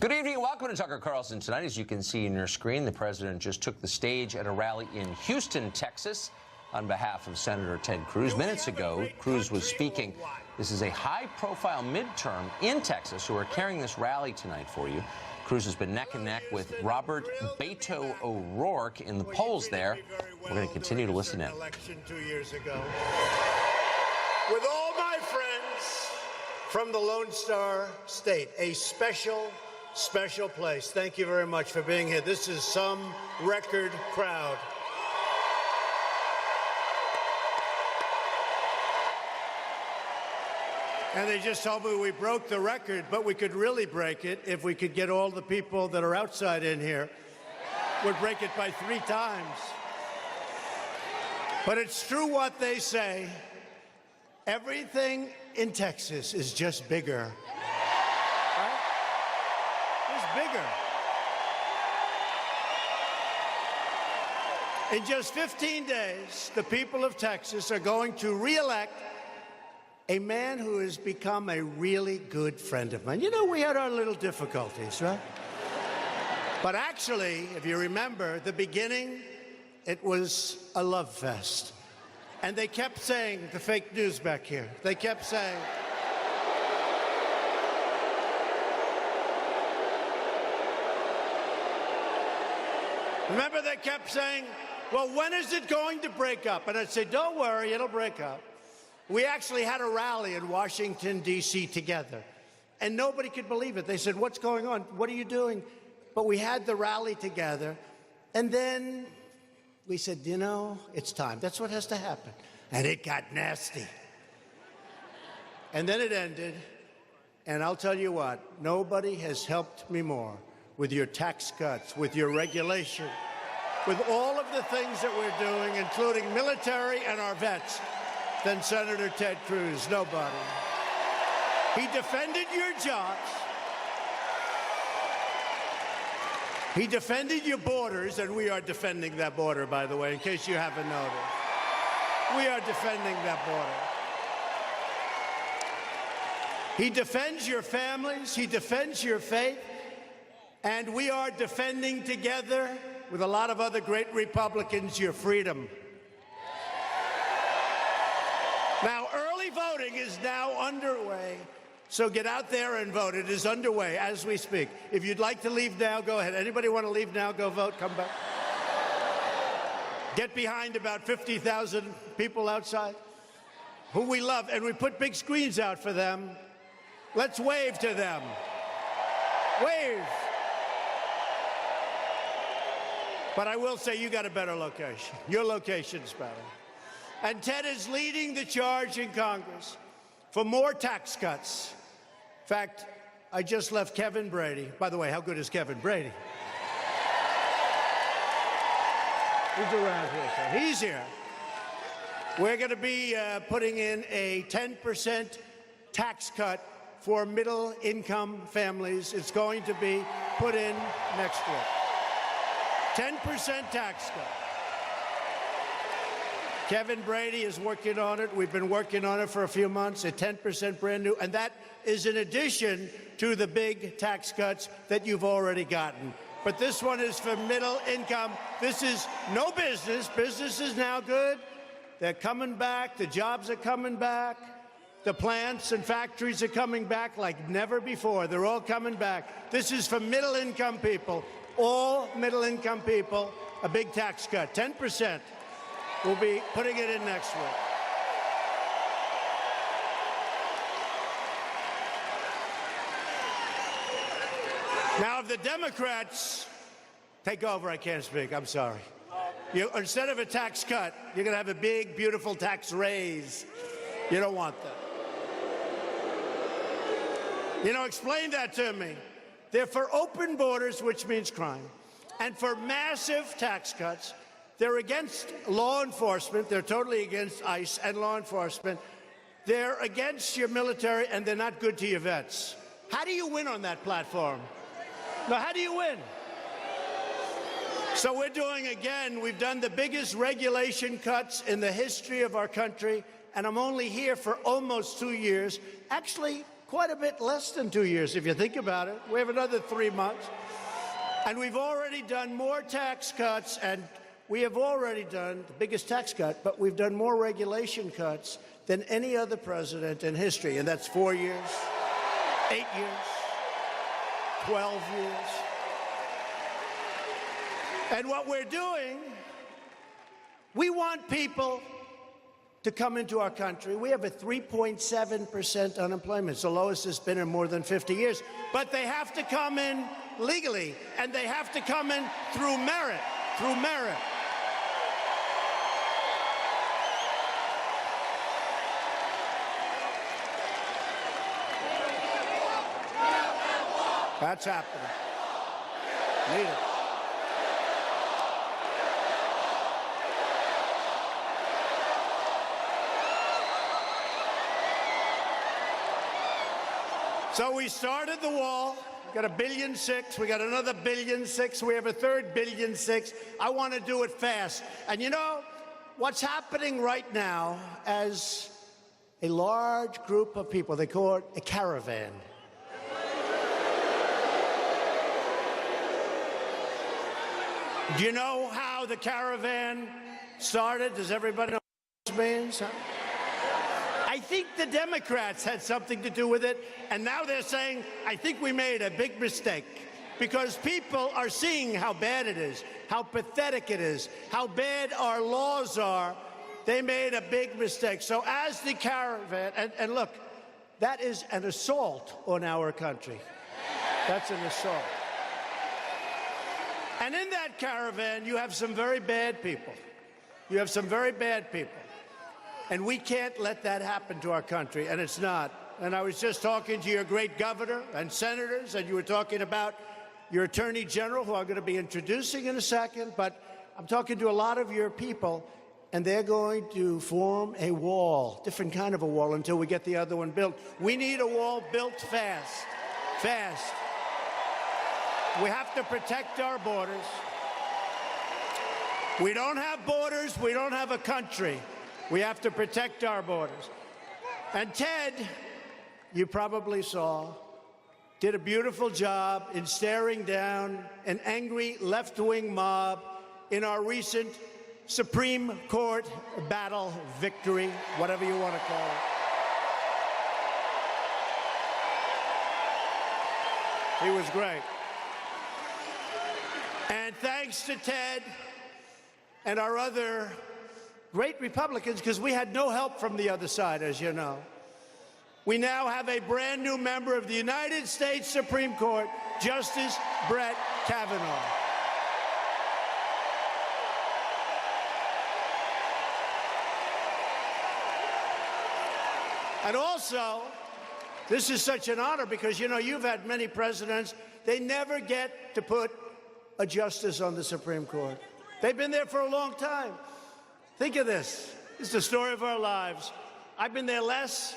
Good evening and welcome to Tucker Carlson tonight. As you can see in your screen, the president just took the stage at a rally in Houston, Texas, on behalf of Senator Ted Cruz. Minutes ago, Cruz was speaking. This is a high-profile midterm in Texas, so we're carrying this rally tonight for you. Cruz has been neck and neck with Robert Beto O'Rourke in the polls there. We're going to continue to listen in. Election 2 years ago. With all my friends from the Lone Star State, a special place. Thank you very much for being here. This is some record crowd. And they just told me we broke the record, but we could really break it if we could get all the people that are outside in here. We'd break it by 3 times. But it's true what they say. Everything in Texas is just bigger. Right? It's bigger. In just 15 days, the people of Texas are going to re-elect a man who has become a really good friend of mine. You know, we had our little difficulties, right? But actually, if you remember, the beginning, it was a love fest. And they kept saying, the fake news back here, they kept saying, remember they kept saying, well, when is it going to break up? And I'd say, don't worry, it'll break up. We actually had a rally in Washington, D.C. together, and nobody could believe it. They said, what's going on? What are you doing? But we had the rally together, and then we said, you know, it's time. That's what has to happen. And it got nasty. And then it ended, and I'll tell you what, nobody has helped me more with your tax cuts, with your regulation, with all of the things that we're doing, including military and our vets, than Senator Ted Cruz. Nobody. He defended your jobs. He defended your borders, and we are defending that border, by the way, in case you haven't noticed. We are defending that border. He defends your families. He defends your faith. And we are defending together, with a lot of other great Republicans, your freedom. Now, early voting is now underway, so get out there and vote. It is underway as we speak. If you'd like to leave now, go ahead. Anybody want to leave now? Go vote. Come back. Get behind about 50,000 people outside who we love, and we put big screens out for them. Let's wave to them. Wave. But I will say you got a better location. Your location's better. And Ted is leading the charge in Congress for more tax cuts. In fact, I just left Kevin Brady. By the way, how good is Kevin Brady? He's around here, sir. He's here. We're going to be putting in a 10% tax cut for middle-income families. It's going to be put in next year. 10% tax cut. Kevin Brady is working on it. We've been working on it for a few months, a 10% brand new, and that is in addition to the big tax cuts that you've already gotten. But this one is for middle income. This is no business. Business is now good. They're coming back. The jobs are coming back. The plants and factories are coming back like never before. They're all coming back. This is for middle income people, all middle income people, a big tax cut, 10%. We'll be putting it in next week. Now, if the Democrats take over, I can't speak. I'm sorry. Instead of a tax cut, you're going to have a big, beautiful tax raise. You don't want that. You know, explain that to me. They're for open borders, which means crime, and for massive tax cuts. They're against law enforcement. They're totally against ICE and law enforcement. They're against your military, and they're not good to your vets. How do you win on that platform? No, how do you win? So we're doing, again, we've done the biggest regulation cuts in the history of our country, and I'm only here for almost 2 years. Actually, quite a bit less than 2 years, if you think about it. We have another 3 months. And we've already done more tax cuts, and we have already done the biggest tax cut, but we've done more regulation cuts than any other president in history. And that's 4 years, 8 years, 12 years. And what we're doing, we want people to come into our country. We have a 3.7% unemployment. It's the lowest it's been in more than 50 years. But they have to come in legally, and they have to come in through merit, through merit. That's happening. Need it. So we started the wall. We got $1.6 billion. We got another $1.6 billion. We have a third $1.6 billion. I want to do it fast. And you know what's happening right now as a large group of people, they call it a caravan. Do you know how the caravan started? Does everybody know what this means? Huh? I think the Democrats had something to do with it, and now they're saying, I think we made a big mistake, because people are seeing how bad it is, how pathetic it is, how bad our laws are. They made a big mistake. So as the caravan, and look, that is an assault on our country. That's an assault. And in that caravan, you have some very bad people. You have some very bad people. And we can't let that happen to our country, and it's not. And I was just talking to your great governor and senators, and you were talking about your attorney general, who I'm going to be introducing in a second, but I'm talking to a lot of your people, and they're going to form a wall, different kind of a wall, until we get the other one built. We need a wall built fast, fast. We have to protect our borders. We don't have borders, we don't have a country. We have to protect our borders. And Ted, you probably saw, did a beautiful job in staring down an angry left-wing mob in our recent Supreme Court battle victory, whatever you want to call it. He was great. And thanks to Ted and our other great Republicans, because we had no help from the other side, as you know, we now have a brand new member of the United States Supreme Court, Justice Brett Kavanaugh. And also, this is such an honor because, you know, you've had many presidents. They never get to put a justice on the Supreme Court. They've been there for a long time. Think of this. This is the story of our lives. I've been there less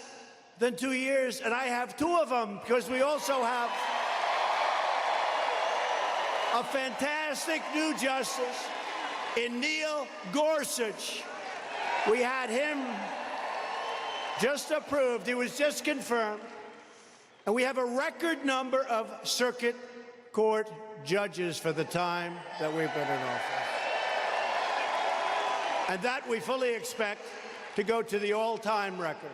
than 2 years, and I have 2 of them because we also have a fantastic new justice in Neil Gorsuch. We had him just approved. He was just confirmed. And we have a record number of circuit court judges for the time that we've been in office. And that we fully expect to go to the all-time record.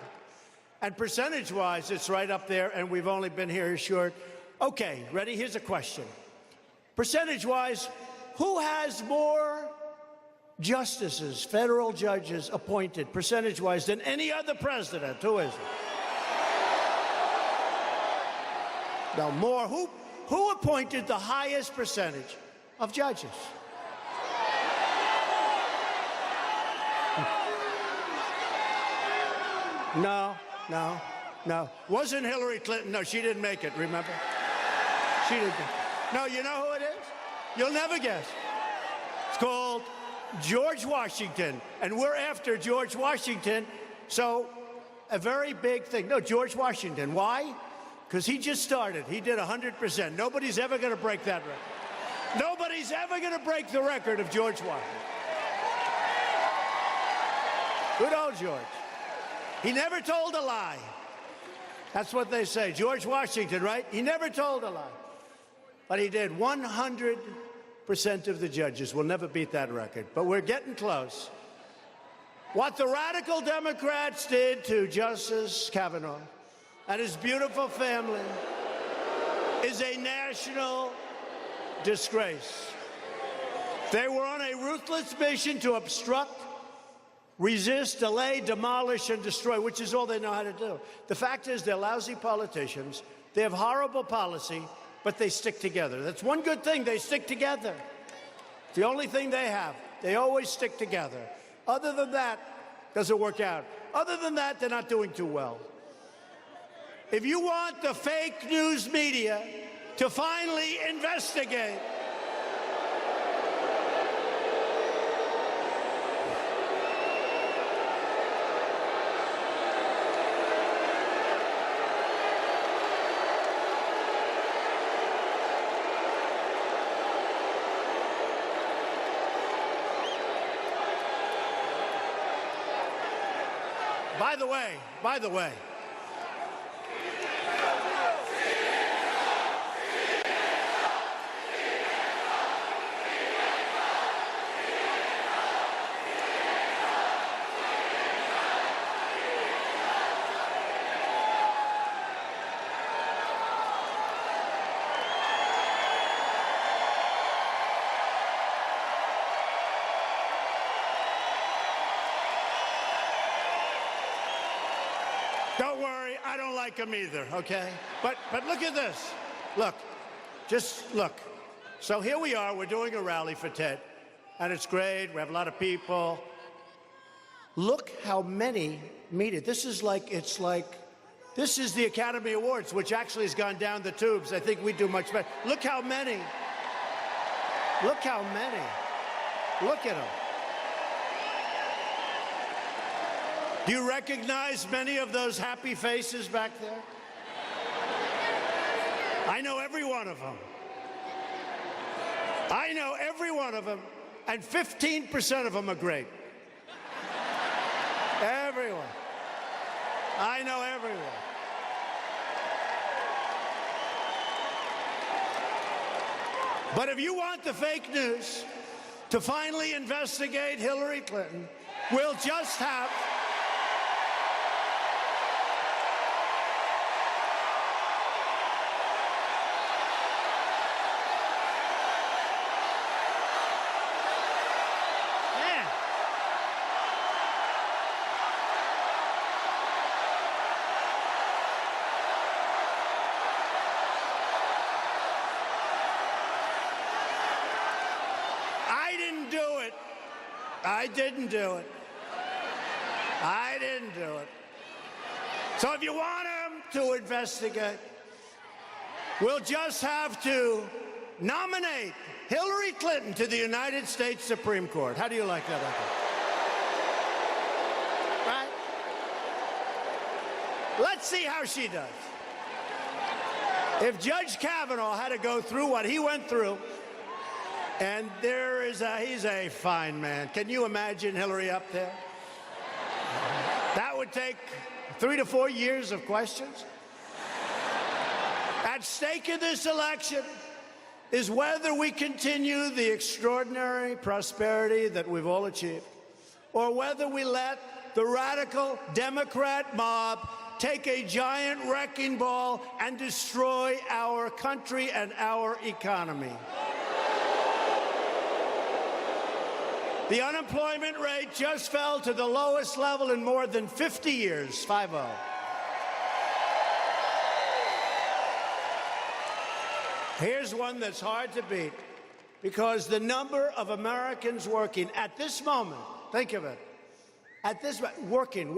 And percentage-wise, it's right up there, and we've only been here short. Okay, ready? Here's a question. Percentage-wise, who has more justices, federal judges appointed, percentage-wise, than any other president? Who is it? No, more. Who appointed the highest percentage of judges? No. Wasn't Hillary Clinton. No, she didn't make it, remember? She didn't. No, you know who it is? You'll never guess. It's called George Washington, and we're after George Washington, so a very big thing. No, George Washington. Why? Because he just started. He did 100%. Nobody's ever going to break that record. Nobody's ever going to break the record of George Washington. Good old George. He never told a lie. That's what they say. George Washington, right? He never told a lie. But he did. 100% of the judges will never beat that record. But we're getting close. What the radical Democrats did to Justice Kavanaugh and his beautiful family is a national disgrace. They were on a ruthless mission to obstruct, resist, delay, demolish, and destroy, which is all they know how to do. The fact is, they're lousy politicians. They have horrible policy, but they stick together. That's one good thing. They stick together. It's the only thing they have. They always stick together. Other than that, doesn't work out. Other than that, they're not doing too well. If you want the fake news media to finally investigate By the way, don't worry, I don't like him either, okay? But look at this. Look, just look. So here we are, we're doing a rally for Ted, and it's great, we have a lot of people. Look how many meet it. This is this is the Academy Awards, which actually has gone down the tubes. I think we do much better. Look how many. Look how many. Look at them. Do you recognize many of those happy faces back there? I know every one of them. I know every one of them, and 15% of them are great. Everyone. I know everyone. But if you want the fake news to finally investigate Hillary Clinton, we'll just have I didn't do it. I didn't do it. So if you want him to investigate, we'll just have to nominate Hillary Clinton to the United States Supreme Court. How do you like that idea? Right? Let's see how she does. If Judge Kavanaugh had to go through what he went through, and he's a fine man. Can you imagine Hillary up there? That would take 3 to 4 years of questions. At stake in this election is whether we continue the extraordinary prosperity that we've all achieved, or whether we let the radical Democrat mob take a giant wrecking ball and destroy our country and our economy. The unemployment rate just fell to the lowest level in more than 50 years, 5-0. Here's one that's hard to beat, because the number of Americans working at this moment, think of it, at this working.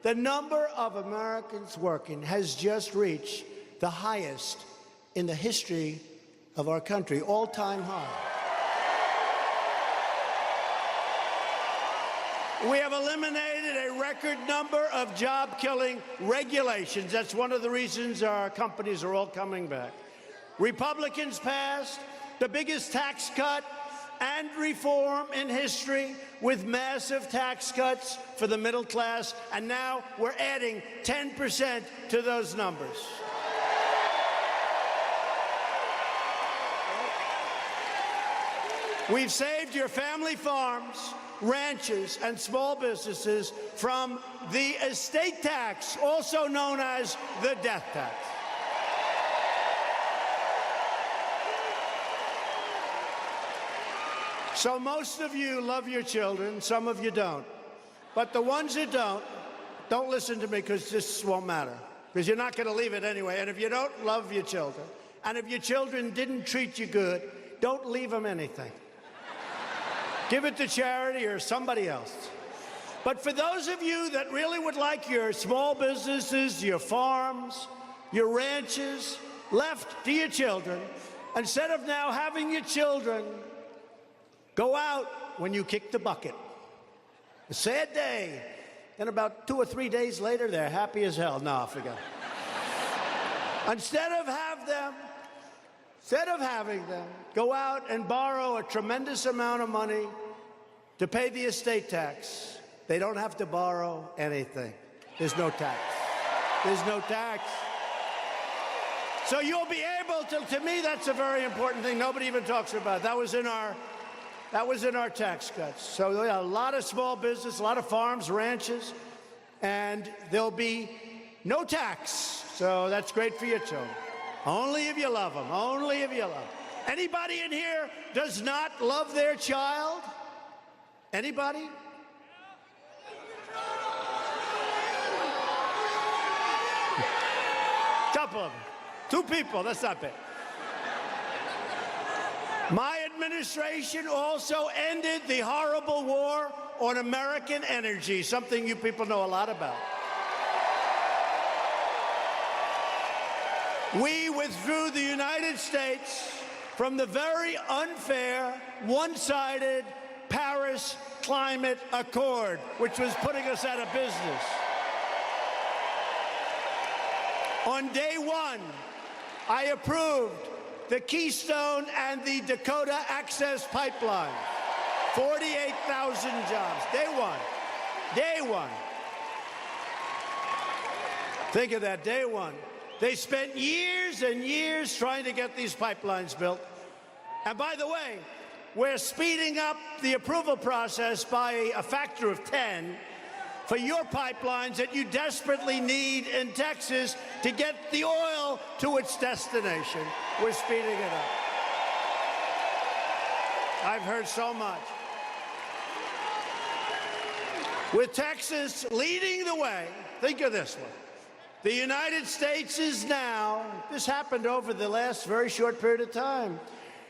The number of Americans working has just reached the highest in the history of our country, all-time high. We have eliminated a record number of job-killing regulations. That's one of the reasons our companies are all coming back. Republicans passed the biggest tax cut and reform in history with massive tax cuts for the middle class, and now we're adding 10% to those numbers. We've saved your family farms, ranches, and small businesses from the estate tax, also known as the death tax. So most of you love your children, some of you don't. But the ones that don't listen to me, because this won't matter, because you're not going to leave it anyway. And if you don't love your children, and if your children didn't treat you good, don't leave them anything. Give it to charity or somebody else. But for those of you that really would like your small businesses, your farms, your ranches left to your children, instead of now having your children go out when you kick the bucket. A sad day. And about 2 or 3 days later, they're happy as hell. No, I forgot. Instead of having them go out and borrow a tremendous amount of money to pay the estate tax, they don't have to borrow anything. There's no tax. There's no tax. So you'll be able to me, that's a very important thing. Nobody even talks about. That was in our tax cuts. So a lot of small business, a lot of farms, ranches, and there'll be no tax. So that's great for your children. Only if you love them. Only if you love them. Anybody in here does not love their child? Anybody? Couple of them. 2 people, that's not bad. My administration also ended the horrible war on American energy, something you people know a lot about. We withdrew the United States from the very unfair, one-sided Paris Climate Accord, which was putting us out of business. On day 1, I approved the Keystone and the Dakota Access Pipeline. 48,000 jobs. Day 1. Day 1. Think of that, day 1. They spent years and years trying to get these pipelines built. And by the way, we're speeding up the approval process by a factor of 10 for your pipelines that you desperately need in Texas to get the oil to its destination. We're speeding it up. I've heard so much. With Texas leading the way, think of this one. The United States is now, this happened over the last very short period of time,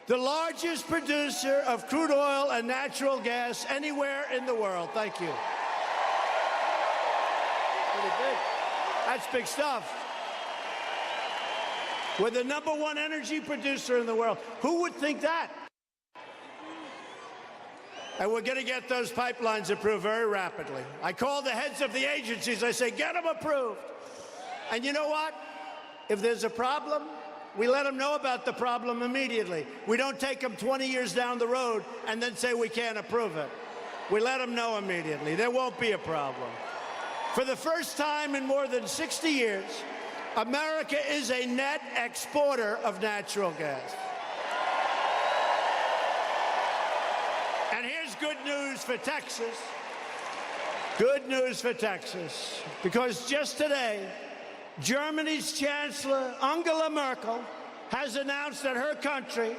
the largest producer of crude oil and natural gas anywhere in the world. Thank you. Pretty big. That's big stuff. We're the #1 energy producer in the world. Who would think that? And we're going to get those pipelines approved very rapidly. I call the heads of the agencies. I say, get them approved. And you know what? If there's a problem, we let them know about the problem immediately. We don't take them 20 years down the road and then say we can't approve it. We let them know immediately. There won't be a problem. For the first time in more than 60 years, America is a net exporter of natural gas. And here's good news for Texas. Good news for Texas. Because just today, Germany's Chancellor Angela Merkel has announced that her country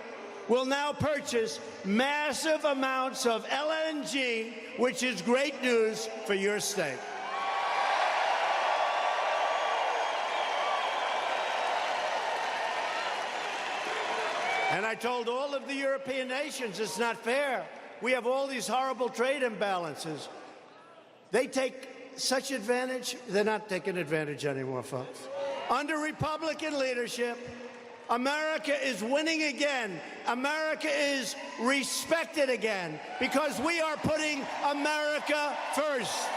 will now purchase massive amounts of LNG, which is great news for your state. And I told all of the European nations, it's not fair. We have all these horrible trade imbalances. They take such advantage, they're not taking advantage anymore, folks. Under Republican leadership, America is winning again. America is respected again because we are putting America first.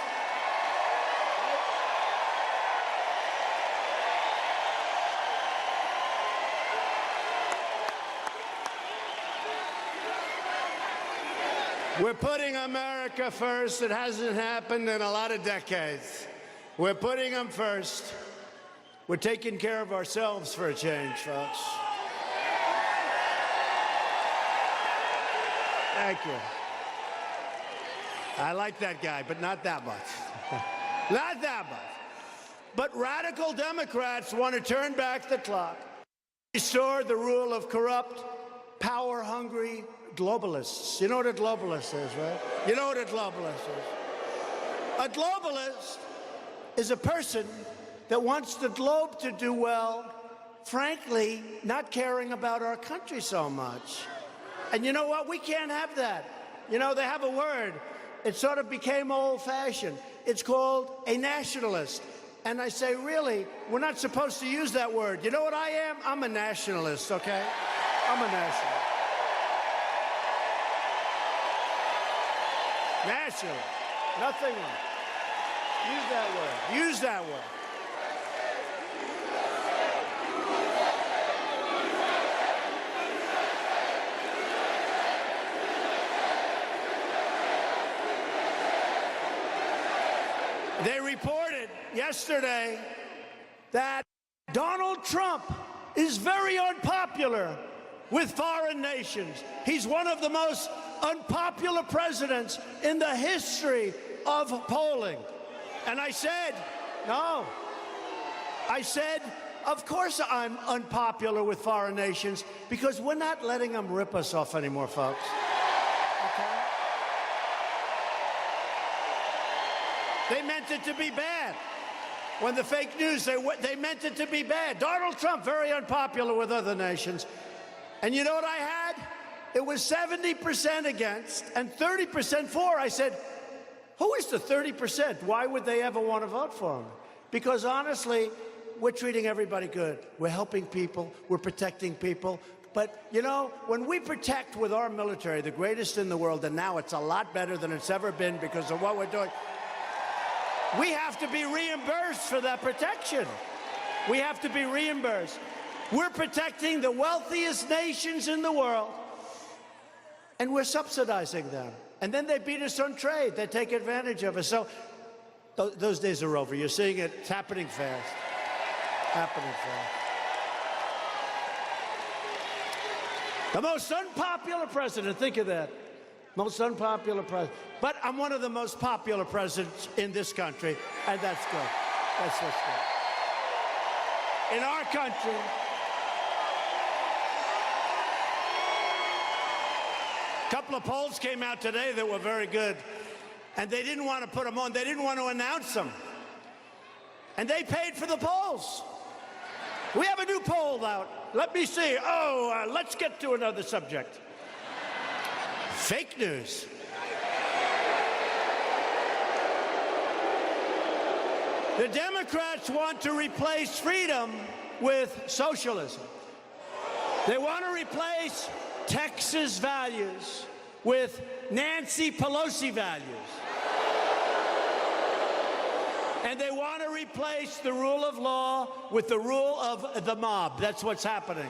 We're putting America first. It hasn't happened in a lot of decades. We're putting them first. We're taking care of ourselves for a change, folks. Thank you. I like that guy, but not that much. Not that much. But radical Democrats want to turn back the clock, restore the rule of corrupt, power-hungry globalists. You know what a globalist is, right? You know what a globalist is. A globalist is a person that wants the globe to do well, frankly, not caring about our country so much. And you know what? We can't have that. You know, they have a word. It sort of became old-fashioned. It's called a nationalist. And I say, really, we're not supposed to use that word. You know what I am? I'm a nationalist, okay? I'm a nationalist. Nationalist. Nothing else. Use that word. Use that word. They reported yesterday that Donald Trump is very unpopular with foreign nations. He's one of the most unpopular presidents in the history of polling. And I said, no. I said, of course I'm unpopular with foreign nations because we're not letting them rip us off anymore, folks. Okay? They meant it to be bad. When the fake news, they meant it to be bad. Donald Trump, very unpopular with other nations. And you know what I had? It was 70% against and 30% for. I said, who is the 30%? Why would they ever want to vote for him? Because honestly, we're treating everybody good. We're helping people. We're protecting people. But, you know, when we protect with our military, the greatest in the world, and now it's a lot better than it's ever been because of what we're doing, we have to be reimbursed for that protection. We have to be reimbursed. We're protecting the wealthiest nations in the world, and we're subsidizing them. And then they beat us on trade. They take advantage of us. So those days are over. You're seeing it. It's happening fast. Happening fast. The most unpopular president, think of that. Most unpopular president. But I'm one of the most popular presidents in this country, and that's good. That's what's good. In our country, a couple of polls came out today that were very good, and they didn't want to put them on. They didn't want to announce them. And they paid for the polls. We have a new poll out. Let me see. Let's get to another subject. Fake news. The Democrats want to replace freedom with socialism. They want to replace Texas values with Nancy Pelosi values. And they want to replace the rule of law with the rule of the mob. That's what's happening.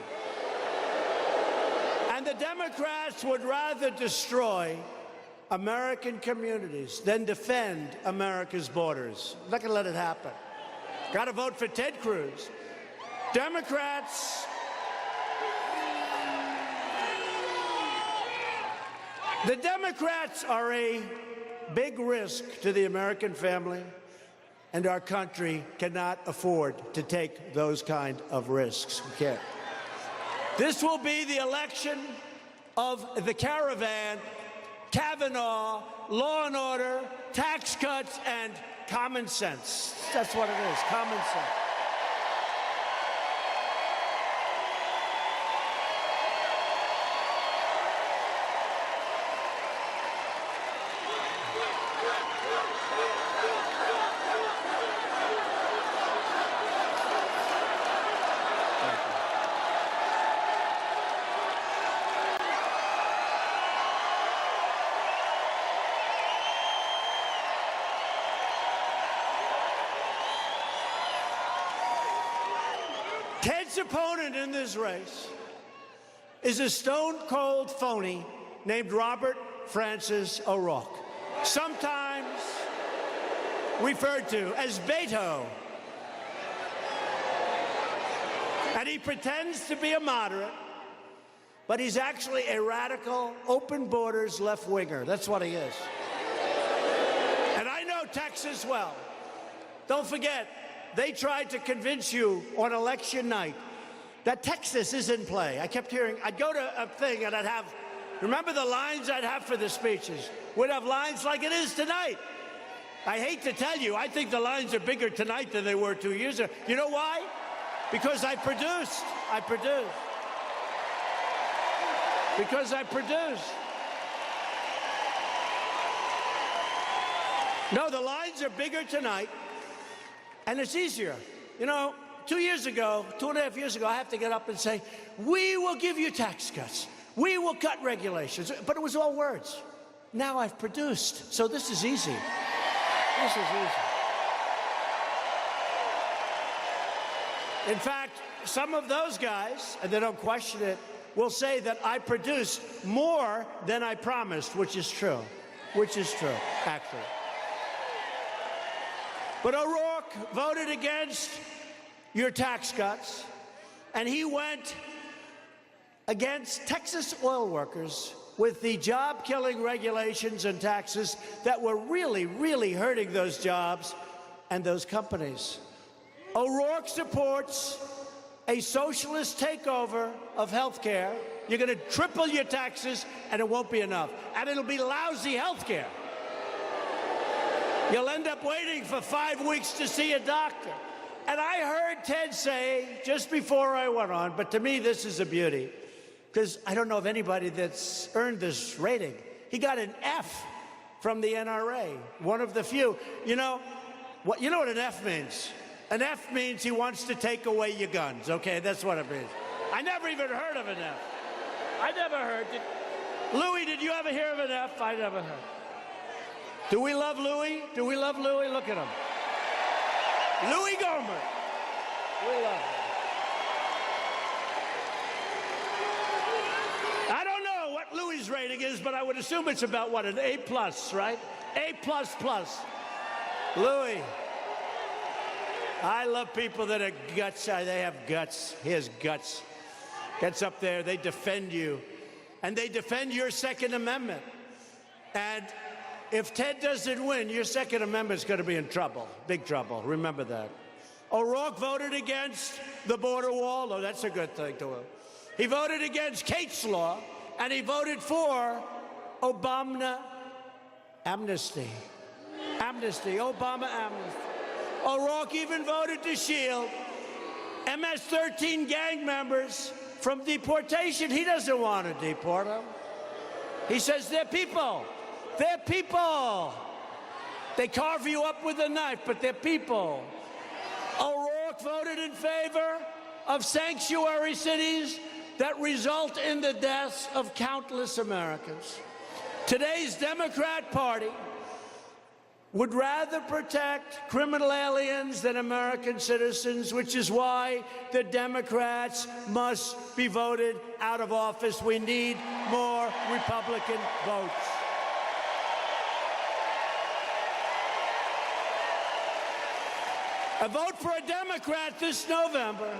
And the Democrats would rather destroy American communities than defend America's borders. Not going to let it happen. Got to vote for Ted Cruz. Democrats. The Democrats are a big risk to the American family, and our country cannot afford to take those kind of risks. We can't. This will be the election of the caravan, Kavanaugh, law and order, tax cuts, and common sense. That's what it is, common sense. Ted's opponent in this race is a stone-cold phony named Robert Francis O'Rourke, sometimes referred to as Beto. And he pretends to be a moderate, but he's actually a radical, open borders left-winger. That's what he is. And I know Texas well. Don't forget, they tried to convince you on election night that Texas is in play. I kept hearing, I'd go to a thing and I'd have, remember the lines I'd have for the speeches? We'd have lines like it is tonight. I hate to tell you, I think the lines are bigger tonight than they were 2 years ago. You know why? Because I produced. Because I produced. No, the lines are bigger tonight, and it's easier. You know, 2 years ago, 2.5 years ago, I have to get up and say, we will give you tax cuts. We will cut regulations. But it was all words. Now I've produced, so this is easy. This is easy. In fact, some of those guys, and they don't question it, will say that I produced more than I promised, which is true. Which is true, actually. But O'Rourke voted against your tax cuts, and he went against Texas oil workers with the job-killing regulations and taxes that were really, really hurting those jobs and those companies. O'Rourke supports a socialist takeover of health care. You're going to triple your taxes, and it won't be enough. And it'll be lousy health care. You'll end up waiting for 5 weeks to see a doctor. And I heard Ted say, just before I went on, but to me this is a beauty, because I don't know of anybody that's earned this rating. He got an F from the NRA, one of the few. You know what an F means? An F means he wants to take away your guns, okay? That's what it means. I never even heard of an F. I never heard. Louis, did you ever hear of an F? I never heard. Do we love Louis? Do we love Louis? Look at him. Louis Gohmert. We love him. I don't know what Louis' rating is, but I would assume it's about, what, an A+, right? A++. Louis. I love people that are guts. They have guts. Here's guts. Gets up there. They defend you. And they defend your Second Amendment. And if Ted doesn't win, your Second Amendment's going to be in trouble. Big trouble. Remember that. O'Rourke voted against the border wall. Oh, that's a good thing to him. He voted against Kate's law. And he voted for Obama amnesty. Obama amnesty. O'Rourke even voted to shield MS-13 gang members from deportation. He doesn't want to deport them. He says they're people. They're people. They carve you up with a knife, but they're people. O'Rourke voted in favor of sanctuary cities that result in the deaths of countless Americans. Today's Democrat Party would rather protect criminal aliens than American citizens, which is why the Democrats must be voted out of office. We need more Republican votes. A vote for a Democrat this November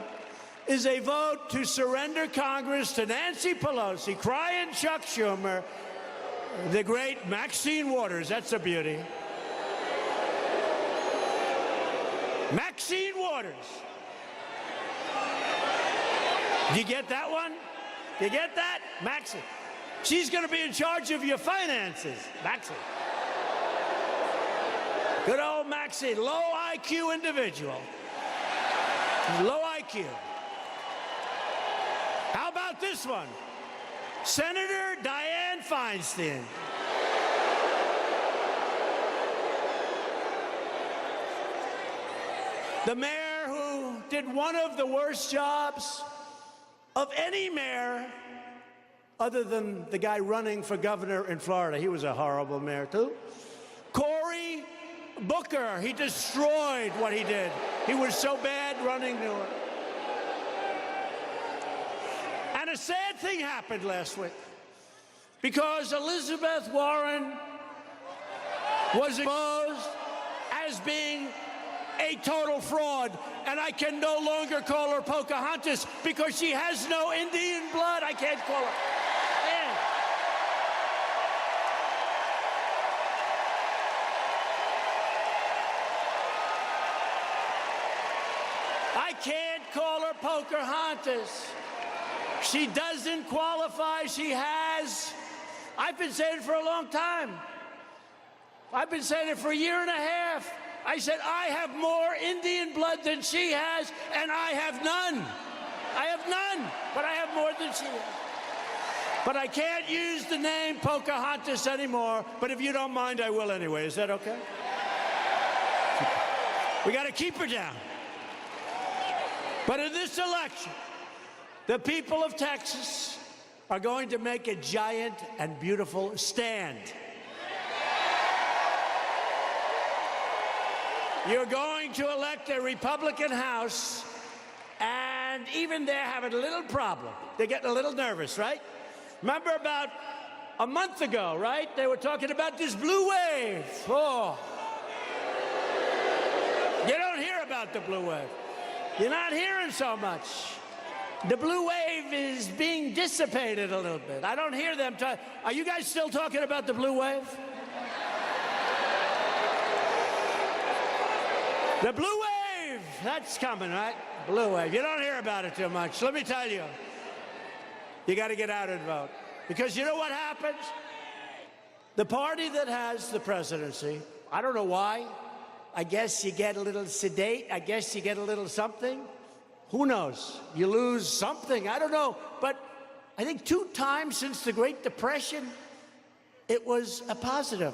is a vote to surrender Congress to Nancy Pelosi, crying Chuck Schumer, the great Maxine Waters. That's a beauty. Maxine Waters. Do you get that one? Do you get that? Maxine. She's going to be in charge of your finances. Maxine. Good old Maxine. Low IQ individual. Low IQ. How about this one? Senator Dianne Feinstein. The mayor who did one of the worst jobs of any mayor other than the guy running for governor in Florida. He was a horrible mayor, too. Cory Booker, he destroyed what he did. He was so bad running Newark. And a sad thing happened last week. because Elizabeth Warren was exposed as being a total fraud, and I can no longer call her Pocahontas because she has no Indian blood. I can't call her. Man. I can't call her Pocahontas. She doesn't qualify. She has. I've been saying it for a long time. I've been saying it for a year and a half. I said, I have more Indian blood than she has, and I have none. I have none, but I have more than she has. But I can't use the name Pocahontas anymore, but if you don't mind, I will anyway. Is that okay? We got to keep her down. But in this election, the people of Texas are going to make a giant and beautiful stand. You're going to elect a Republican House, and even they're having a little problem. They're getting a little nervous, right? Remember about a month ago, right? They were talking about this blue wave. Oh. You don't hear about the blue wave. You're not hearing so much. The blue wave is being dissipated a little bit. I don't hear them talk. Are you guys still talking about the blue wave? The blue wave, that's coming, right? Blue wave. You don't hear about it too much. Let me tell you, you got to get out and vote. Because you know what happens? The party that has the presidency, I don't know why. I guess you get a little sedate. I guess you get a little something. Who knows? You lose something. I don't know. But I think 2 times since the Great Depression, it was a positive.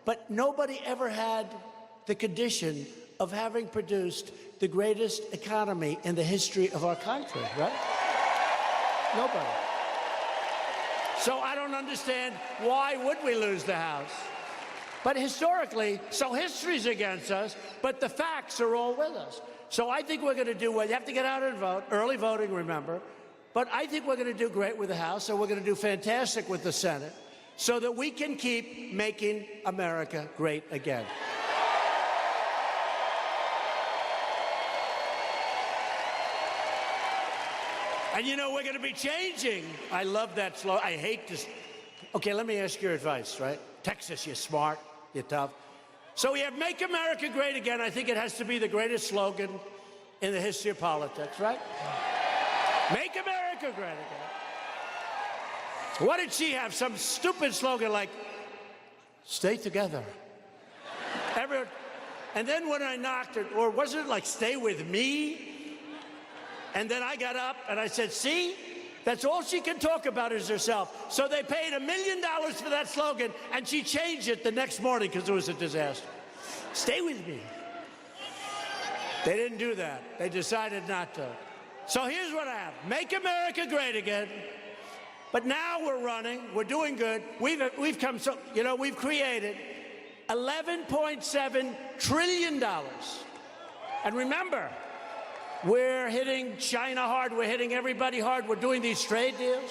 But nobody ever had the condition of having produced the greatest economy in the history of our country, right? Nobody. So I don't understand why would we lose the House? But historically, so history's against us, but the facts are all with us. So I think we're going to do well. You have to get out and vote. Early voting, remember. But I think we're going to do great with the House, and we're going to do fantastic with the Senate, so that we can keep making America great again. And you know, we're going to be changing. I love that slogan. I hate this. Okay, let me ask your advice, right? Texas, you're smart, you're tough. So we have Make America Great Again. I think it has to be the greatest slogan in the history of politics, right? Make America Great Again. What did she have? Some stupid slogan like, stay together. Everyone. And then when I knocked it, or wasn't it like, stay with me? And then I got up and I said, see, that's all she can talk about is herself. So they paid $1 million for that slogan, and she changed it the next morning because it was a disaster. Stay with me. They didn't do that. They decided not to. So here's what I have. Make America Great Again. But now we're running. We're doing good. We've come so, you know, we've created $11.7 trillion. And remember, we're hitting China hard. We're hitting everybody hard. We're doing these trade deals.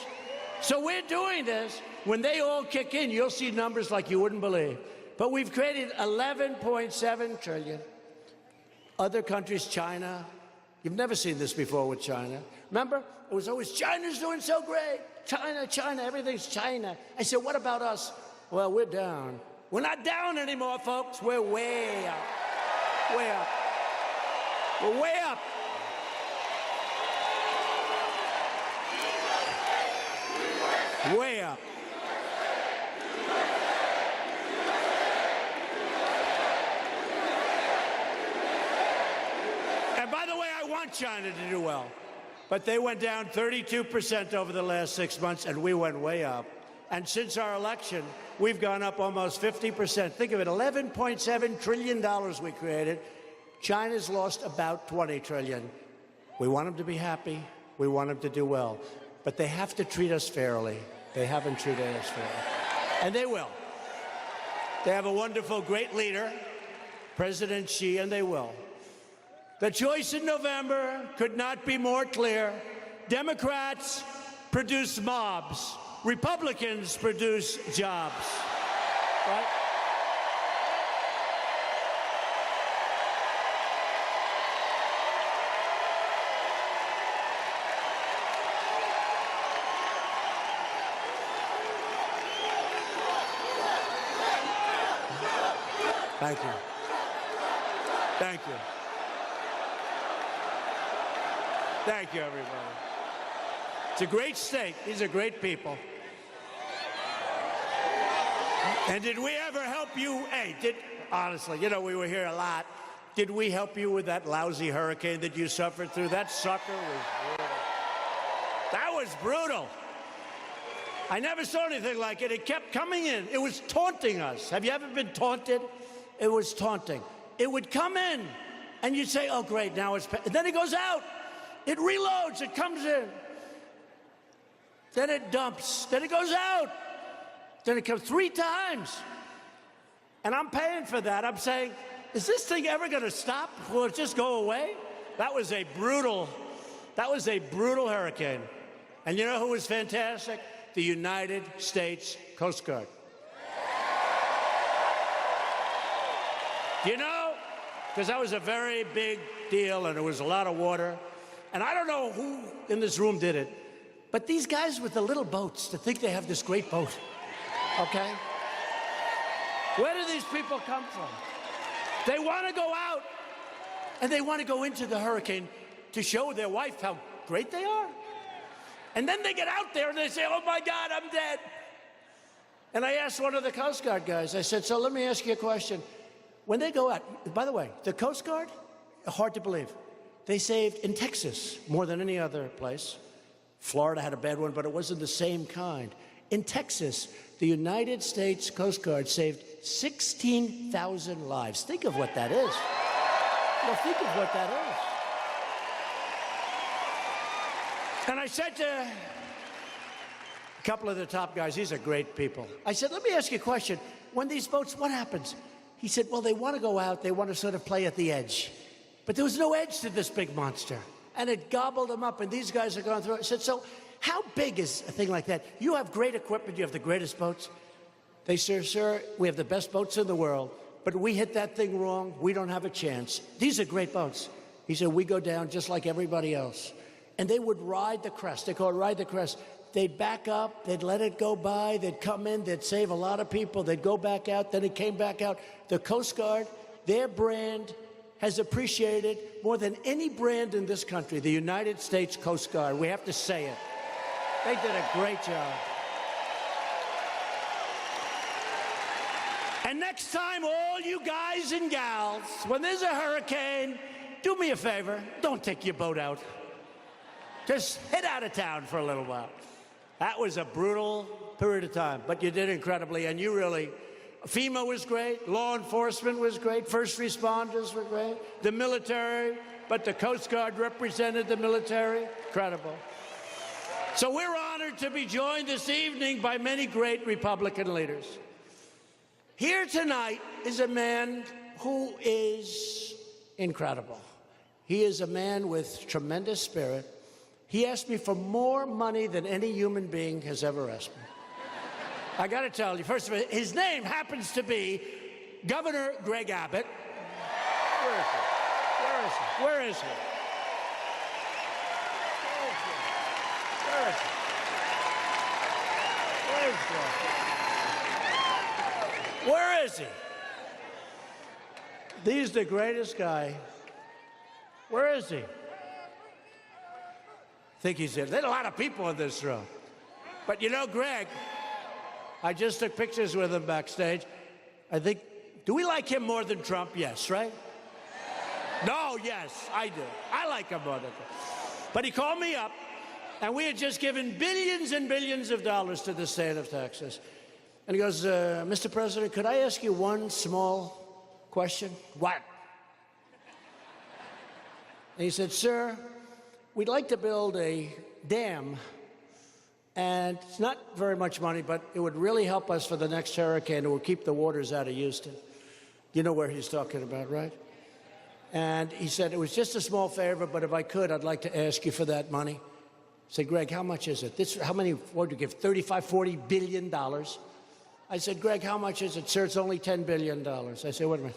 So we're doing this. When they all kick in, you'll see numbers like you wouldn't believe. But we've created $11.7 trillion. Other countries, China, you've never seen this before with China. Remember? It was always, China's doing so great. China, China, everything's China. I said, what about us? Well, we're down. We're not down anymore, folks. We're way up. Way up. We're way up. Way up. And by the way, I want China to do well. But they went down 32% over the last 6 months, and we went way up. And since our election, we've gone up almost 50%. Think of it, $11.7 trillion we created. China's lost about $20 trillion. We want them to be happy. We want them to do well. But they have to treat us fairly. They haven't treated us fairly. And they will. They have a wonderful, great leader, President Xi, and they will. The choice in November could not be more clear. Democrats produce mobs. Republicans produce jobs, right? Thank you. Thank you. Thank you, everybody. It's a great state. These are great people. And did we ever help you? Hey, honestly, you know, we were here a lot. Did we help you with that lousy hurricane that you suffered through? That sucker was brutal. That was brutal. I never saw anything like it. It kept coming in. It was taunting us. Have you ever been taunted? It was taunting. It would come in, and you'd say, oh, great, now it's... And then it goes out. It reloads. It comes in. Then it dumps. Then it goes out. Then it comes 3 times. And I'm paying for that. I'm saying, is this thing ever going to stop? Will it just go away? That was a brutal hurricane. And you know who was fantastic? The United States Coast Guard. You know, because that was a very big deal, and there was a lot of water. And I don't know who in this room did it, but these guys with the little boats that think they have this great boat, okay? Where do these people come from? They want to go out, and they want to go into the hurricane to show their wife how great they are. And then they get out there, and they say, oh, my God, I'm dead. And I asked one of the Coast Guard guys, I said, so let me ask you a question. When they go out, by the way, the Coast Guard, hard to believe, they saved in Texas more than any other place. Florida had a bad one, but it wasn't the same kind. In Texas, the United States Coast Guard saved 16,000 lives. Think of what that is. Well, think of what that is. And I said to a couple of the top guys, these are great people. I said, let me ask you a question. When these boats, what happens? He said, well, they want to go out. They want to sort of play at the edge. But there was no edge to this big monster. And it gobbled them up, and these guys are going through it. I said, so how big is a thing like that? You have great equipment. You have the greatest boats. They said, sir, we have the best boats in the world, but we hit that thing wrong. We don't have a chance. These are great boats. He said, we go down just like everybody else. And they would ride the crest. They call it ride the crest. They'd back up, they'd let it go by, they'd come in, they'd save a lot of people, they'd go back out, then it came back out. The Coast Guard, their brand has appreciated more than any brand in this country, the United States Coast Guard. We have to say it. They did a great job. And next time, all you guys and gals, when there's a hurricane, do me a favor, don't take your boat out. Just head out of town for a little while. That was a brutal period of time, but you did incredibly, and you really, FEMA was great, law enforcement was great, first responders were great, the military, but the Coast Guard represented the military. Incredible. So we're honored to be joined this evening by many great Republican leaders. Here tonight is a man who is incredible. He is a man with tremendous spirit. He asked me for more money than any human being has ever asked me. I got to tell you, first of all, his name happens to be Governor Greg Abbott. Where is he? Where is he? Where is he? Where is he? Where is he? Where is he? He's the greatest guy. Where is he? I think he's there. There's a lot of people in this room. But you know, Greg, I just took pictures with him backstage. I think, do we like him more than Trump? Yes, right? No, yes, I do. I like him more than Trump. But he called me up, and we had just given billions and billions of dollars to the state of Texas. And he goes, Mr. President, could I ask you one small question? What? And he said, sir, we'd like to build a dam, and it's not very much money, but it would really help us for the next hurricane. It would keep the waters out of Houston. You know where he's talking about, right? And he said, it was just a small favor, but if I could, I'd like to ask you for that money. said, Greg, how much is it? How many, what did you give, $35, $40 billion? I said, Greg, how much is it? Sir, it's only $10 billion. I said, wait a minute.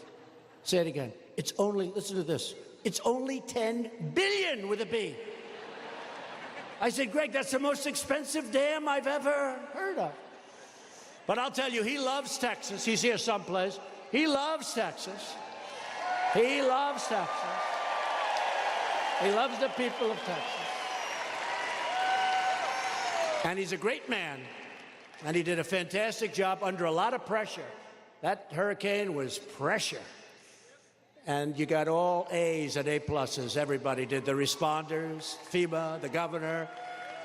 Say it again. It's only, listen to this. It's only 10 billion with a B. I said, Greg, that's the most expensive dam I've ever heard of. But I'll tell you, he loves Texas. He's here someplace. He loves Texas. He loves Texas. He loves the people of Texas. And he's a great man. And he did a fantastic job under a lot of pressure. That hurricane was pressure. And you got all A's and A+. Everybody did. The responders, FEMA, the governor,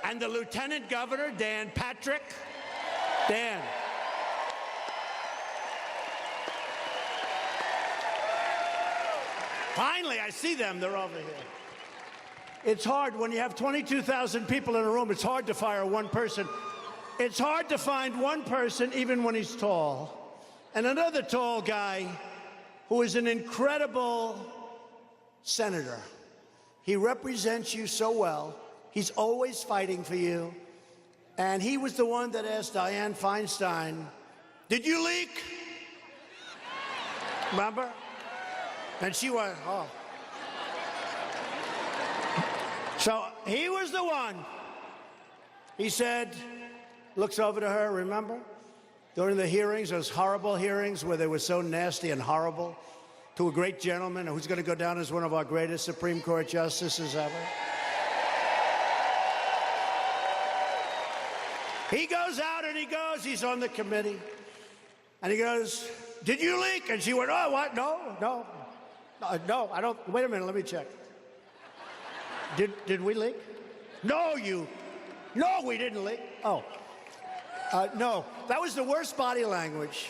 and the lieutenant governor, Dan Patrick. Dan. Finally, I see them. They're over here. It's hard when you have 22,000 people in a room. It's hard to fire one person. It's hard to find one person, even when he's tall. And another tall guy who is an incredible senator. He represents you so well. He's always fighting for you. And he was the one that asked Dianne Feinstein, did you leak? Remember? And she went, oh. So he was the one. He said, looks over to her, remember? During the hearings, those horrible hearings where they were so nasty and horrible, to a great gentleman who's going to go down as one of our greatest Supreme Court justices ever. He goes out and he goes, he's on the committee, and he goes, did you leak? And she went, oh, what? No, I don't, wait a minute, let me check. Did we leak? No, we didn't leak. Oh. No, that was the worst body language.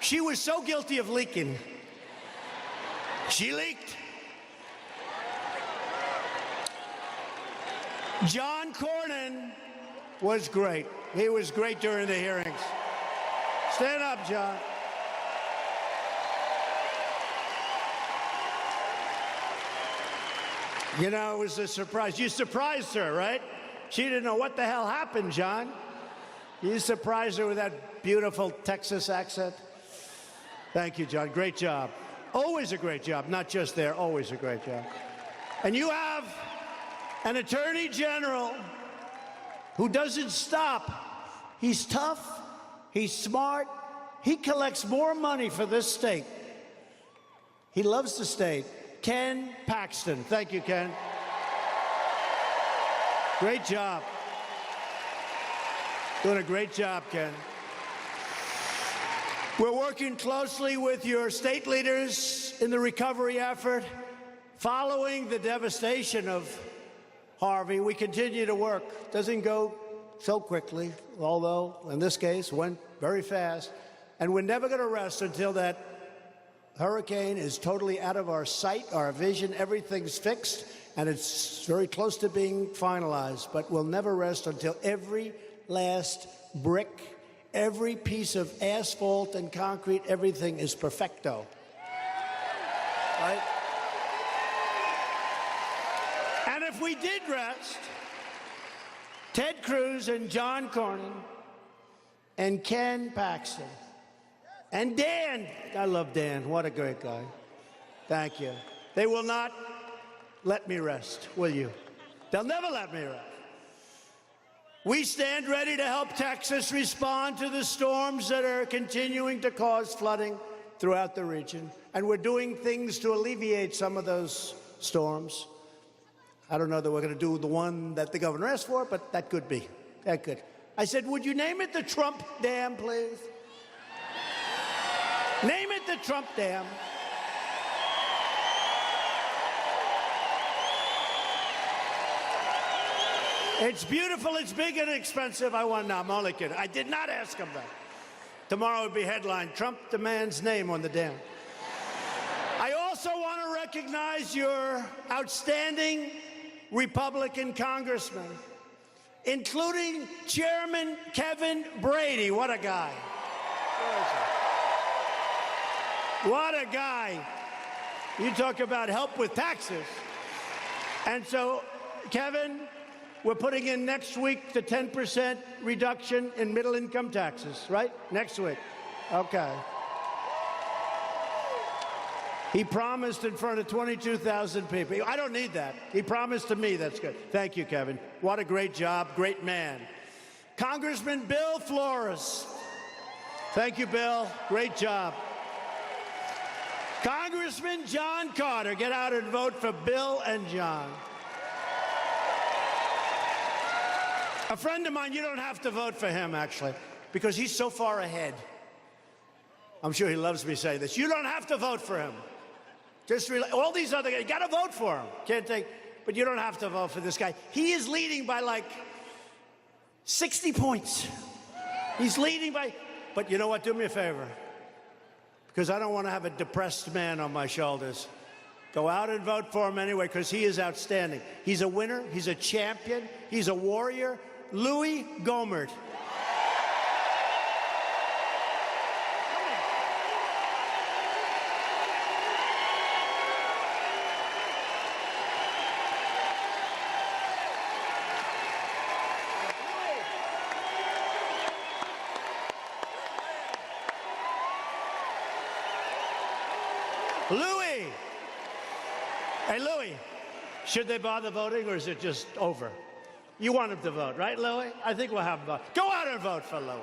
She was so guilty of leaking. She leaked. John Cornyn was great. He was great during the hearings. Stand up, John. You know, it was a surprise. You surprised her, right? She didn't know what the hell happened, John. You surprised her with that beautiful Texas accent. Thank you, John. Great job. Always a great job. Not just there, always a great job. And you have an attorney general who doesn't stop. He's tough. He's smart. He collects more money for this state. He loves the state. Ken Paxton. Thank you, Ken. Great job. Doing a great job, Ken. We're working closely with your state leaders in the recovery effort. Following the devastation of Harvey, we continue to work. Doesn't go so quickly, although in this case went very fast. And we're never going to rest until that hurricane is totally out of our sight, our vision. Everything's fixed, and it's very close to being finalized. But we'll never rest until every last brick, every piece of asphalt and concrete, everything is perfecto. Right? And if we did rest, Ted Cruz and John Cornyn and Ken Paxton and Dan, I love Dan, what a great guy. Thank you. They will not let me rest, will you? They'll never let me rest. We stand ready to help Texas respond to the storms that are continuing to cause flooding throughout the region. And we're doing things to alleviate some of those storms. I don't know that we're going to do the one that the governor asked for, but that could be. That could. I said, would you name it the Trump Dam, please? Name it the Trump Dam. It's beautiful, it's big and expensive. I want, no, I'm only kidding. I did not ask him that. Tomorrow would be headline, Trump demands name on the dam. I also want to recognize your outstanding Republican congressmen, including Chairman Kevin Brady. What a guy. What a guy. You talk about help with taxes. And so, Kevin, we're putting in next week the 10% reduction in middle-income taxes, right? Next week. Okay. He promised in front of 22,000 people. I don't need that. He promised to me. That's good. Thank you, Kevin. What a great job. Great man. Congressman Bill Flores. Thank you, Bill. Great job. Congressman John Carter. Get out and vote for Bill and John. A friend of mine, you don't have to vote for him, actually, because he's so far ahead. I'm sure he loves me saying this. You don't have to vote for him. Just all these other guys, you got to vote for him. Can't take, but you don't have to vote for this guy. He is leading by like 60 points. He's leading by, but you know what? Do me a favor, because I don't want to have a depressed man on my shoulders. Go out and vote for him anyway, because he is outstanding. He's a winner. He's a champion. He's a warrior. Louis Gohmert. Louis! Hey, Louis, should they bother voting, or is it just over? You want them to vote, right, Louis? I think we'll have them vote. Go out and vote for Louis.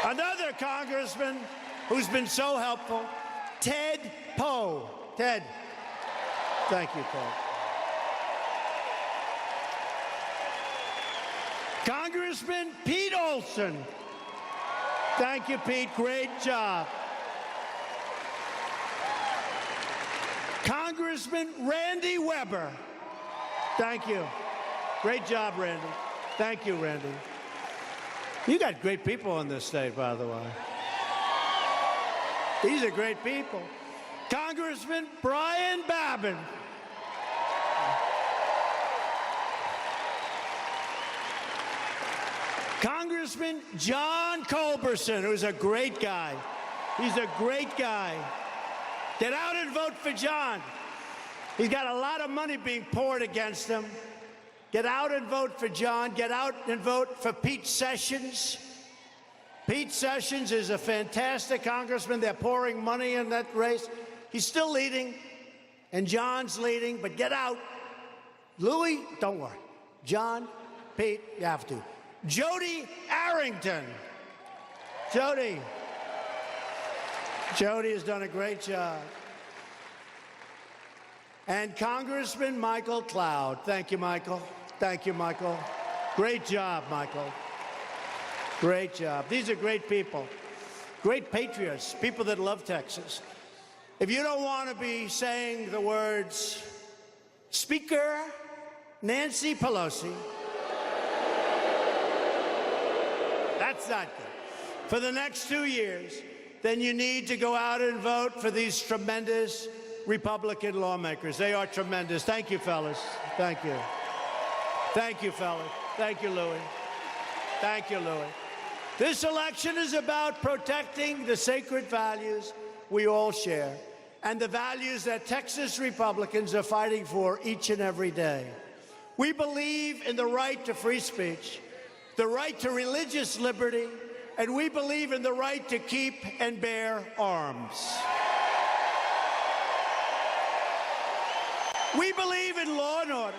Another congressman who's been so helpful, Ted Poe. Ted. Thank you, Ted. Congressman Pete Olson. Thank you, Pete. Great job. Congressman Randy Weber. Thank you. Great job, Randy. Thank you, Randy. You got great people in this state, by the way. These are great people. Congressman Brian Babin. Congressman John Culberson, who's a great guy. He's a great guy. Get out and vote for John. He's got a lot of money being poured against him. Get out and vote for John. Get out and vote for Pete Sessions. Pete Sessions is a fantastic congressman. They're pouring money in that race. He's still leading, and John's leading, but get out. Louis, don't worry. John, Pete, you have to. Jody Arrington. Jody. Jody has done a great job. And Congressman Michael Cloud. Thank you, Michael. Thank you, Michael. Great job, Michael. Great job. These are great people. Great patriots, people that love Texas. If you don't want to be saying the words, Speaker Nancy Pelosi, that's not good, for the next 2 years, then you need to go out and vote for these tremendous Republican lawmakers. They are tremendous. Thank you, fellas. Thank you. Thank you, fellas. Thank you, Louis. Thank you, Louis. This election is about protecting the sacred values we all share and the values that Texas Republicans are fighting for each and every day. We believe in the right to free speech, the right to religious liberty, and we believe in the right to keep and bear arms. We believe in law and order,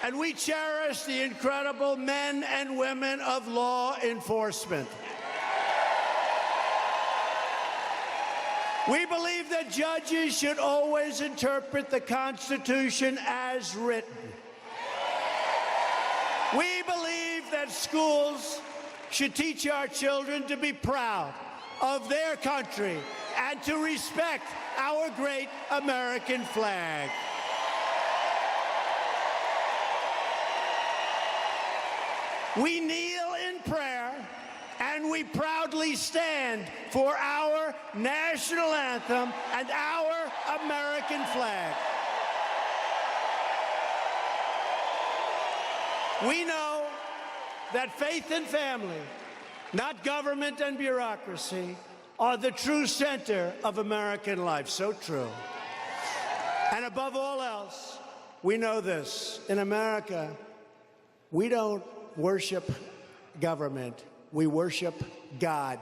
and we cherish the incredible men and women of law enforcement. We believe that judges should always interpret the Constitution as written. We believe that schools should teach our children to be proud of their country and to respect our great American flag. We kneel in prayer and we proudly stand for our national anthem and our American flag. We know that faith and family, not government and bureaucracy, are the true center of American life. So true. And above all else, We know this. In America, we don't worship government. We worship God.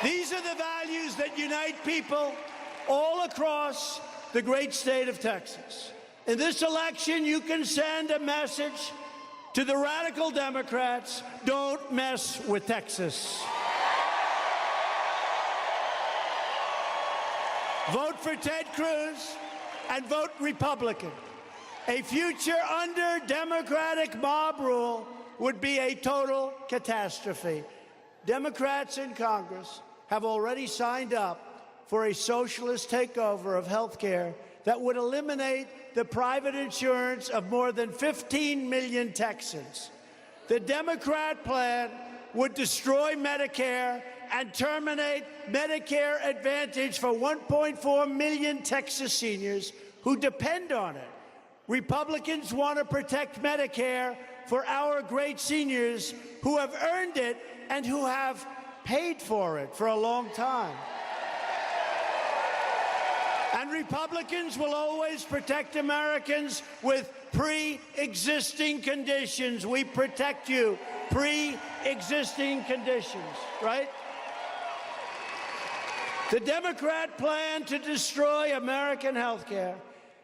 These are the values that unite people all across the great state of Texas. In this election, you can send a message to the radical Democrats: don't mess with Texas. Vote for Ted Cruz and vote Republican. A future under Democratic mob rule would be a total catastrophe. Democrats in Congress have already signed up for a socialist takeover of health care that would eliminate the private insurance of more than 15 million Texans. The Democrat plan would destroy Medicare and terminate Medicare Advantage for 1.4 million Texas seniors who depend on it. Republicans want to protect Medicare for our great seniors who have earned it and who have paid for it for a long time. And Republicans will always protect Americans with pre-existing conditions. We protect you. Pre-existing conditions, right? The Democrat plan to destroy American health care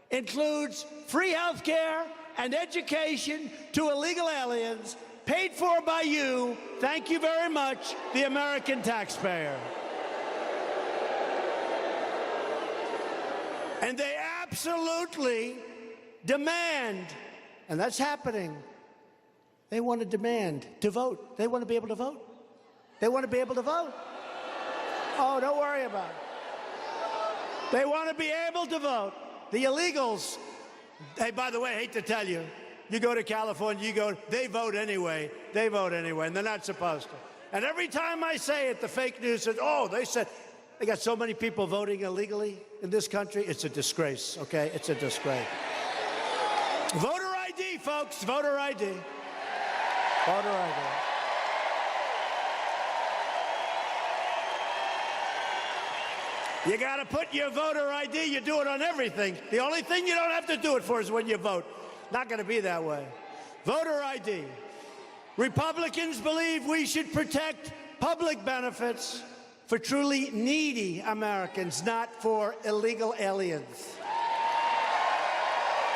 includes free health care and education to illegal aliens paid for by you, thank you very much, the American taxpayer. And they absolutely demand, and that's happening, they want to demand to vote. They want to be able to vote. They want to be able to vote. Oh, don't worry about it. They want to be able to vote. The illegals, hey, by the way, I hate to tell you, you go to California, they vote anyway. They vote anyway, and they're not supposed to. And every time I say it, the fake news says, oh, they got so many people voting illegally in this country. It's a disgrace, okay? It's a disgrace. Voter ID, folks, voter ID. Voter ID. You got to put your voter ID. You do it on everything. The only thing you don't have to do it for is when you vote. Not going to be that way. Voter ID. Republicans believe we should protect public benefits for truly needy Americans, not for illegal aliens.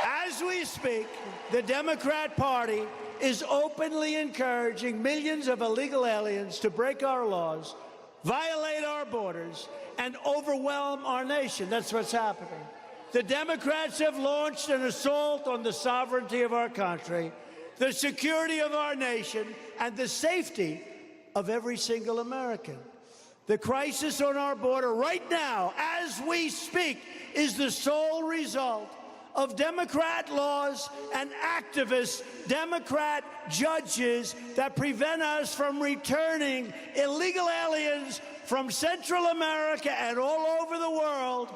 As we speak, the Democrat Party is openly encouraging millions of illegal aliens to break our laws, violate our borders, and overwhelm our nation. That's what's happening. The Democrats have launched an assault on the sovereignty of our country, the security of our nation, and the safety of every single American. The crisis on our border right now, as we speak, is the sole result of Democrat laws and activist Democrat judges that prevent us from returning illegal aliens from Central America and all over the world.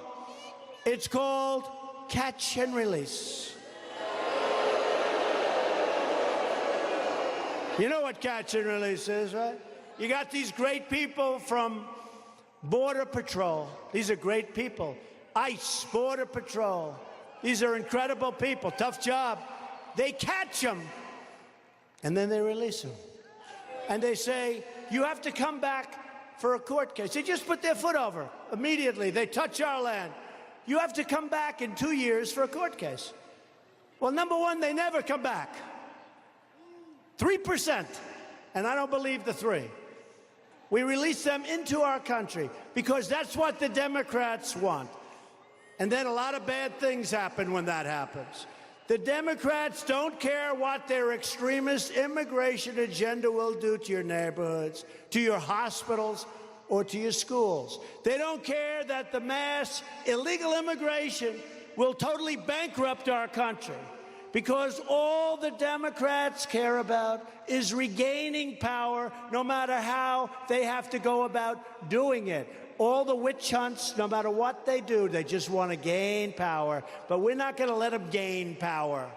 It's called catch and release. You know what catch and release is, right? You got these great people from Border Patrol. These are great people. ICE, Border Patrol. These are incredible people. Tough job. They catch them, and then they release them. And they say, you have to come back for a court case. They just put their foot over immediately. They touch our land. You have to come back in 2 years for a court case. Well, number one, they never come back. 3%. And I don't believe the 3. We release them into our country because that's what the Democrats want. And then a lot of bad things happen when that happens. The Democrats don't care what their extremist immigration agenda will do to your neighborhoods, to your hospitals, or to your schools. They don't care that the mass illegal immigration will totally bankrupt our country, because all the Democrats care about is regaining power, no matter how they have to go about doing it. All the witch hunts, no matter what they do, they just want to gain power. But we're not going to let them gain power.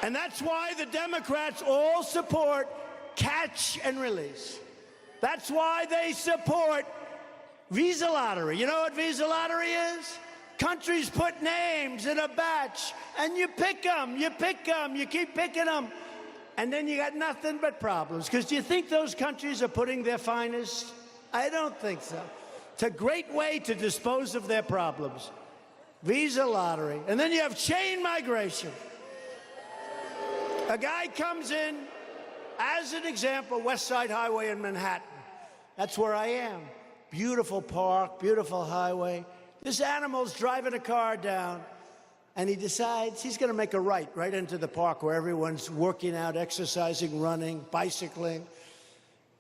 And that's why the Democrats all support catch and release. That's why they support visa lottery. You know what visa lottery is? Countries put names in a batch, and you pick them, you pick them, you keep picking them, and then you got nothing but problems. Because do you think those countries are putting their finest? I don't think so. It's a great way to dispose of their problems. Visa lottery. And then you have chain migration. A guy comes in, as an example, West Side Highway in Manhattan. That's where I am. Beautiful park, beautiful highway. This animal's driving a car down, and he decides he's going to make a right into the park where everyone's working out, exercising, running, bicycling.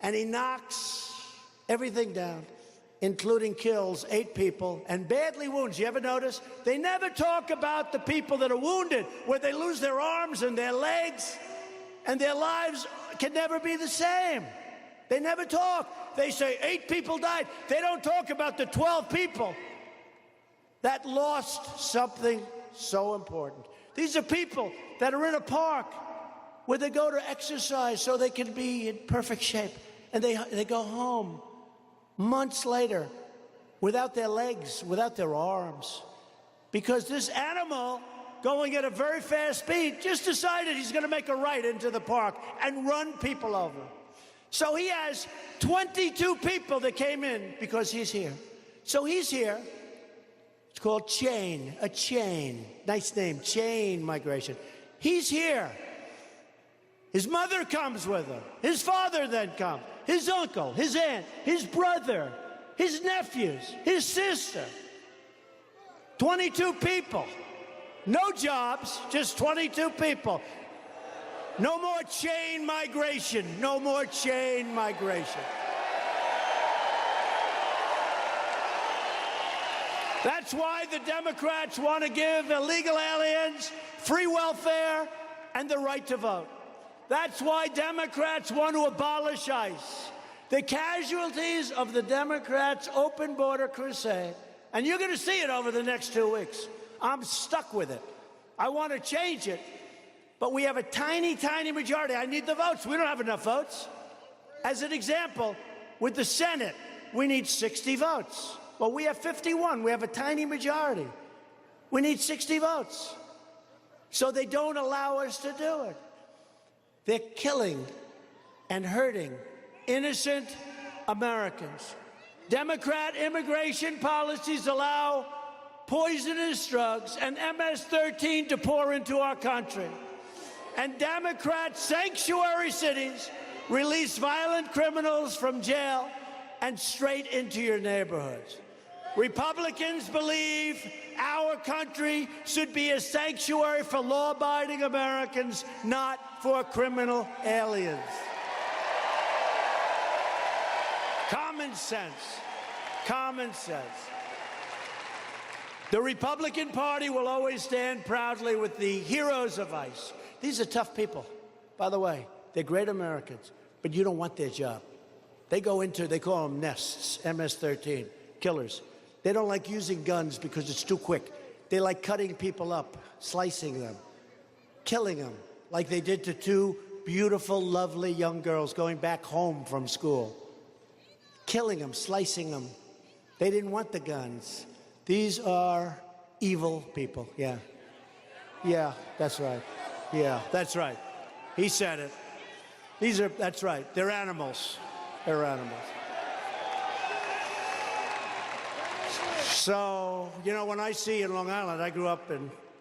And he knocks everything down, including kills 8 people and badly wounds. You ever notice? They never talk about the people that are wounded, where they lose their arms and their legs, and their lives can never be the same. They never talk. They say 8 people died. They don't talk about the 12 people that lost something so important. These are people that are in a park where they go to exercise so they can be in perfect shape. And they go home months later without their legs, without their arms. Because this animal, going at a very fast speed, just decided he's going to make a right into the park and run people over. So he has 22 people that came in because he's here. So he's here. It's called chain, a chain. Nice name, chain migration. He's here. His mother comes with him. His father then comes. His uncle, his aunt, his brother, his nephews, his sister. 22 people. No jobs, just 22 people. No more chain migration. No more chain migration. That's why the Democrats want to give illegal aliens free welfare and the right to vote. That's why Democrats want to abolish ICE. The casualties of the Democrats' open border crusade, and you're going to see it over the next 2 weeks. I'm stuck with it. I want to change it, but we have a tiny, tiny majority. I need the votes. We don't have enough votes. As an example, with the Senate, we need 60 votes. Well, we have 51. We have a tiny majority. We need 60 votes. So they don't allow us to do it. They're killing and hurting innocent Americans. Democrat immigration policies allow poisonous drugs and MS-13 to pour into our country. And Democrat sanctuary cities release violent criminals from jail and straight into your neighborhoods. Republicans believe our country should be a sanctuary for law-abiding Americans, not for criminal aliens. Common sense. Common sense. The Republican Party will always stand proudly with the heroes of ICE. These are tough people. By the way, they're great Americans, but you don't want their job. They go into, they call them nests, MS-13, killers. They don't like using guns because it's too quick. They like cutting people up, slicing them, killing them, like they did to 2 beautiful, lovely young girls going back home from school. Killing them, slicing them. They didn't want the guns. These are evil people, yeah. Yeah, that's right. Yeah, that's right. He said it. That's right, they're animals. They're animals. So, you know, when I see in Long Island, I grew up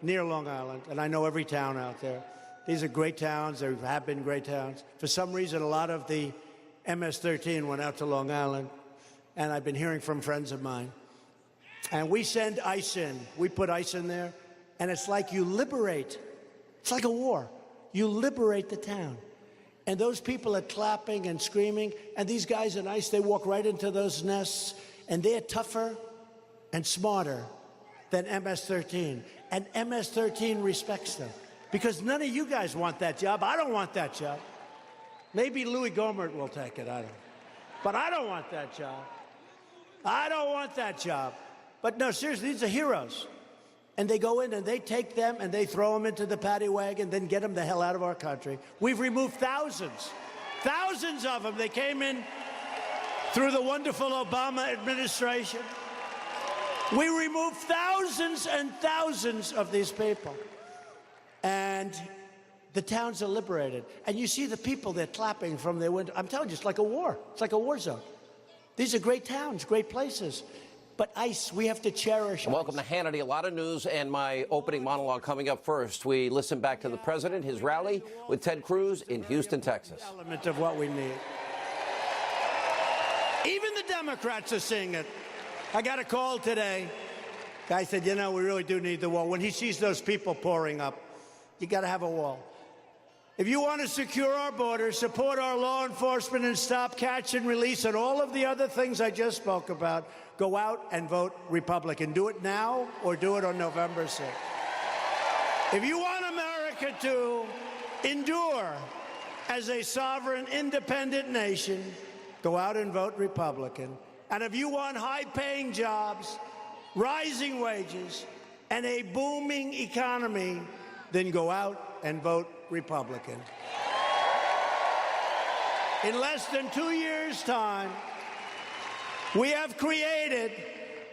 near Long Island, and I know every town out there. These are great towns. There have been great towns. For some reason, a lot of the MS-13 went out to Long Island, and I've been hearing from friends of mine. And we send ICE in. We put ICE in there, and it's like you liberate. It's like a war. You liberate the town. And those people are clapping and screaming, and these guys in ICE, they walk right into those nests, and they're tougher and smarter than MS-13. And MS-13 respects them. Because none of you guys want that job. I don't want that job. Maybe Louis Gohmert will take it, I don't know. But I don't want that job. I don't want that job. But no, seriously, these are heroes. And they go in and they take them and they throw them into the paddy wagon, then get them the hell out of our country. We've removed thousands of them. They came in through the wonderful Obama administration. We removed thousands and thousands of these people. And the towns are liberated. And you see the people, they're clapping from their window. I'm telling you, it's like a war. It's like a war zone. These are great towns, great places. But ICE, we have to cherish ICE. Welcome to Hannity. A lot of news and my opening monologue coming up first. We listen back to the president, his rally with Ted Cruz in Houston, Texas. Element of what we need. Even the Democrats are seeing it. I got a call today. Guy said, you know, we really do need the wall. When he sees those people pouring up, you got to have a wall. If you want to secure our borders, support our law enforcement, and stop catch and release and all of the other things I just spoke about, go out and vote Republican. Do it now or do it on November 6th. If you want America to endure as a sovereign, independent nation, go out and vote Republican. And if you want high-paying jobs, rising wages, and a booming economy, then go out and vote Republican. In less than 2 years' time, we have created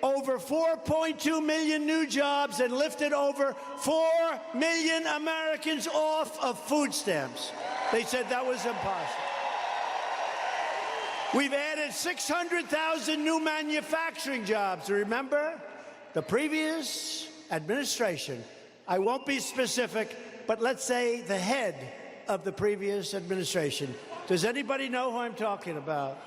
over 4.2 million new jobs and lifted over 4 million Americans off of food stamps. They said that was impossible. We've added 600,000 new manufacturing jobs. Remember, the previous administration, I won't be specific, but let's say the head of the previous administration. Does anybody know who I'm talking about?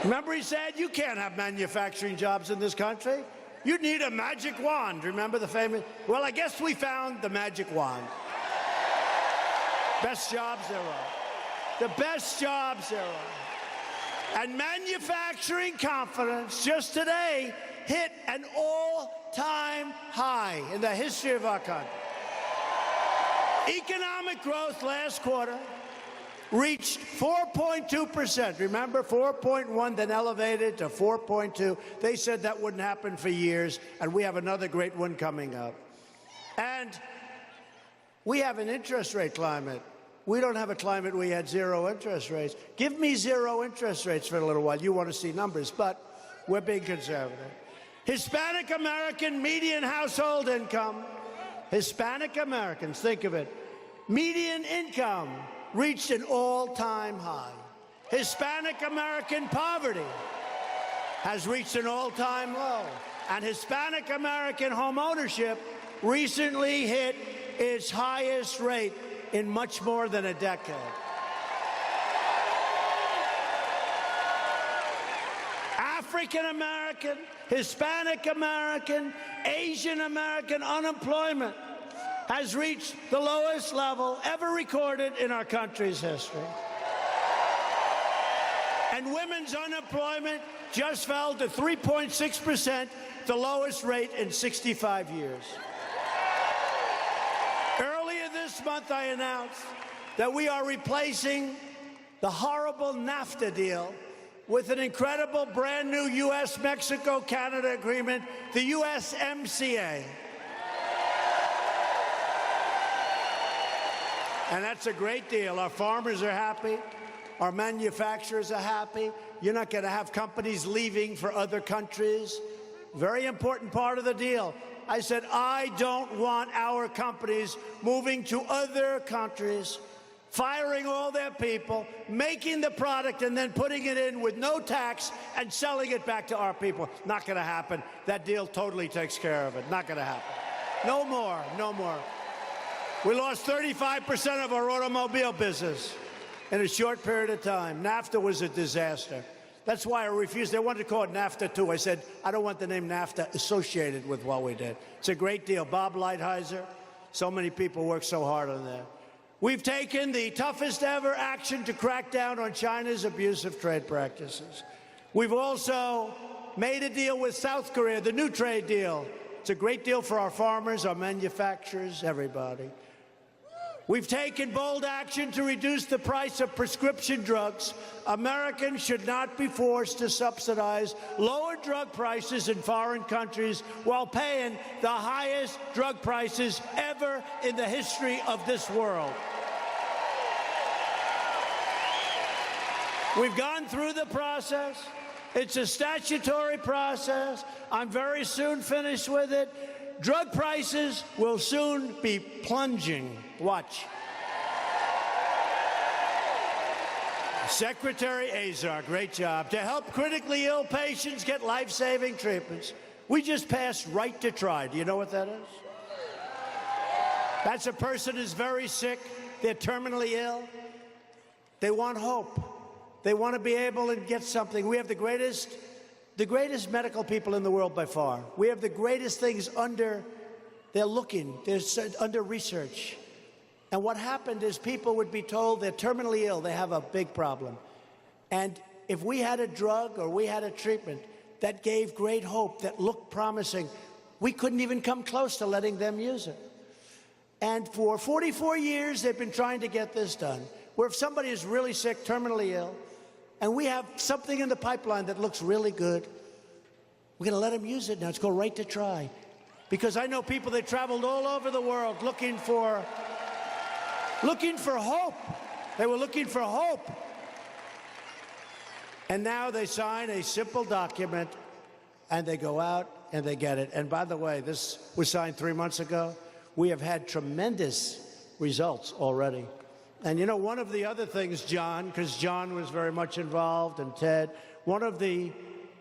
Remember, he said, you can't have manufacturing jobs in this country. You need a magic wand. Remember the famous? Well, I guess we found the magic wand. Best jobs there are. The best jobs there are. And manufacturing confidence just today hit an all-time high in the history of our country. Economic growth last quarter reached 4.2%. Remember, 4.1, then elevated to 4.2. They said that wouldn't happen for years, and we have another great one coming up. And we have an interest rate climate. We don't have a climate where we had zero interest rates. Give me zero interest rates for a little while. You want to see numbers, but we're being conservative. Hispanic American median household income, Hispanic Americans, think of it, median income reached an all-time high. Hispanic American poverty has reached an all-time low. And Hispanic American home ownership recently hit its highest rate in much more than a decade. African American, Hispanic American, Asian American unemployment has reached the lowest level ever recorded in our country's history. And women's unemployment just fell to 3.6%, the lowest rate in 65 years. Earlier this month, I announced that we are replacing the horrible NAFTA deal with an incredible brand new U.S.-Mexico-Canada agreement, the USMCA. And that's a great deal. Our farmers are happy. Our manufacturers are happy. You're not going to have companies leaving for other countries. Very important part of the deal. I said, I don't want our companies moving to other countries, firing all their people, making the product, and then putting it in with no tax and selling it back to our people. Not going to happen. That deal totally takes care of it. Not going to happen. No more. No more. We lost 35% of our automobile business in a short period of time. NAFTA was a disaster. That's why I refused. They wanted to call it NAFTA, too. I said, I don't want the name NAFTA associated with what we did. It's a great deal. Bob Lighthizer, so many people worked so hard on that. We've taken the toughest ever action to crack down on China's abusive trade practices. We've also made a deal with South Korea, the new trade deal. It's a great deal for our farmers, our manufacturers, everybody. We've taken bold action to reduce the price of prescription drugs. Americans should not be forced to subsidize lower drug prices in foreign countries while paying the highest drug prices ever in the history of this world. We've gone through the process. It's a statutory process. I'm very soon finished with it. Drug prices will soon be plunging. Watch. Secretary Azar, great job. To help critically ill patients get life-saving treatments, we just passed right to try. Do you know what that is? That's a person who's very sick. They're terminally ill. They want hope. They want to be able to get something. We have the greatest medical people in the world by far. We have the greatest things under research. And what happened is people would be told they're terminally ill, they have a big problem. And if we had a drug or we had a treatment that gave great hope, that looked promising, we couldn't even come close to letting them use it. And for 44 years, they've been trying to get this done, where if somebody is really sick, terminally ill, and we have something in the pipeline that looks really good, we're going to let them use it now. It's called right to try. Because I know people that traveled all over the world looking for hope. They were looking for hope. And now they sign a simple document, and they go out and they get it. And by the way, this was signed 3 months ago. We have had tremendous results already. And you know, one of the other things, John, because John was very much involved, and Ted, one of the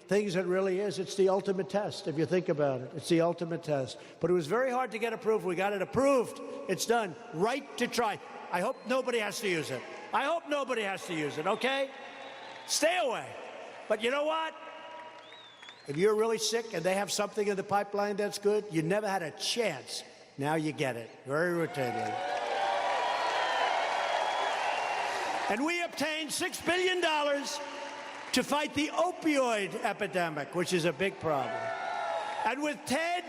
things that really is, it's the ultimate test, if you think about it. It's the ultimate test. But it was very hard to get approved. We got it approved. It's done. Right to try. I hope nobody has to use it. I hope nobody has to use it, okay? Stay away. But you know what? If you're really sick and they have something in the pipeline that's good, you never had a chance. Now you get it, very routinely. And we obtained $6 billion to fight the opioid epidemic, which is a big problem. And with Ted,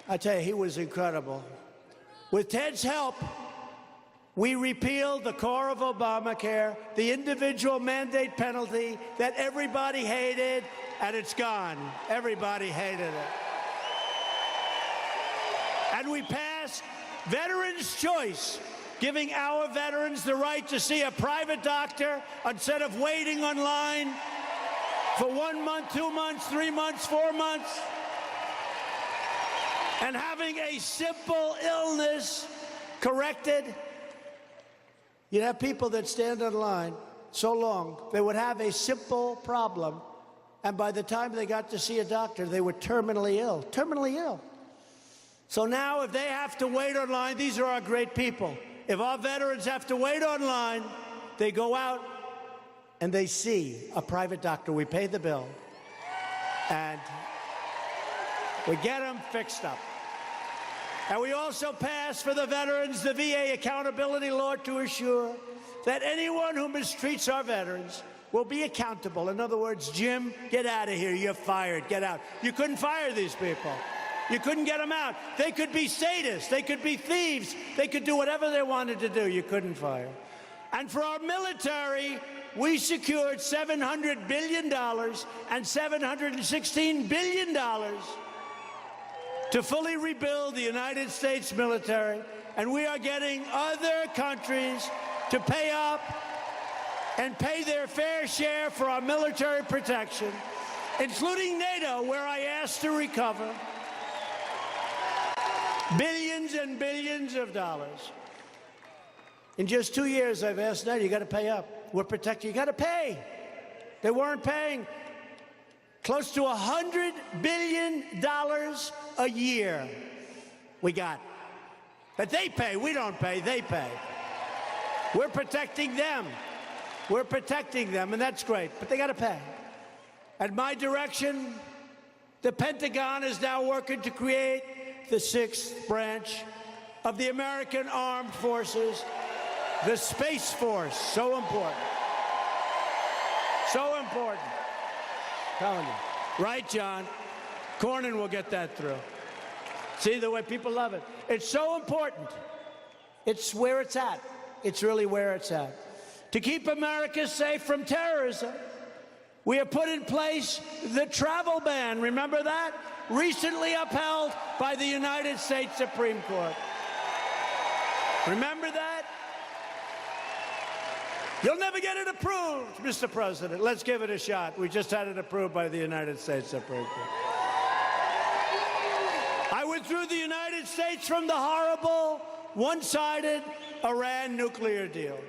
I tell you, he was incredible. With Ted's help, we repealed the core of Obamacare, the individual mandate penalty that everybody hated, and it's gone. Everybody hated it. And we passed Veterans' Choice, giving our veterans the right to see a private doctor instead of waiting online for 1 month, 2 months, 3 months, 4 months, and having a simple illness corrected. You'd have people that stand in line so long, they would have a simple problem, and by the time they got to see a doctor, they were terminally ill. Terminally ill. So now if they have to wait online, these are our great people. If our veterans have to wait online, they go out and they see a private doctor. We pay the bill, and we get them fixed up. And we also pass for the veterans the VA accountability law to assure that anyone who mistreats our veterans will be accountable. In other words, Jim, get out of here. You're fired. Get out. You couldn't fire these people. You couldn't get them out. They could be sadists. They could be thieves. They could do whatever they wanted to do. You couldn't fire. And for our military, we secured $700 billion and $716 billion to fully rebuild the United States military. And we are getting other countries to pay up and pay their fair share for our military protection, including NATO, where I asked to recover billions and billions of dollars. In just 2 years, I've asked NATO, you got to pay up. We're protecting. You got to pay. They weren't paying. Close to $100 billion a year we got. But they pay. We don't pay. They pay. We're protecting them. We're protecting them, and that's great. But they got to pay. At my direction, the Pentagon is now working to create the 6th branch of the American Armed Forces, the Space Force. So important. So important. Telling you. Right, John? Cornyn will get that through. See the way people love it. It's so important. It's where it's at. It's really where it's at. To keep America safe from terrorism, we have put in place the travel ban. Remember that? Recently upheld by the United States Supreme Court. Remember that? You'll never get it approved, Mr. President. Let's give it a shot. We just had it approved by the United States Supreme Court. I withdrew the United States from the horrible, one-sided Iran nuclear deal.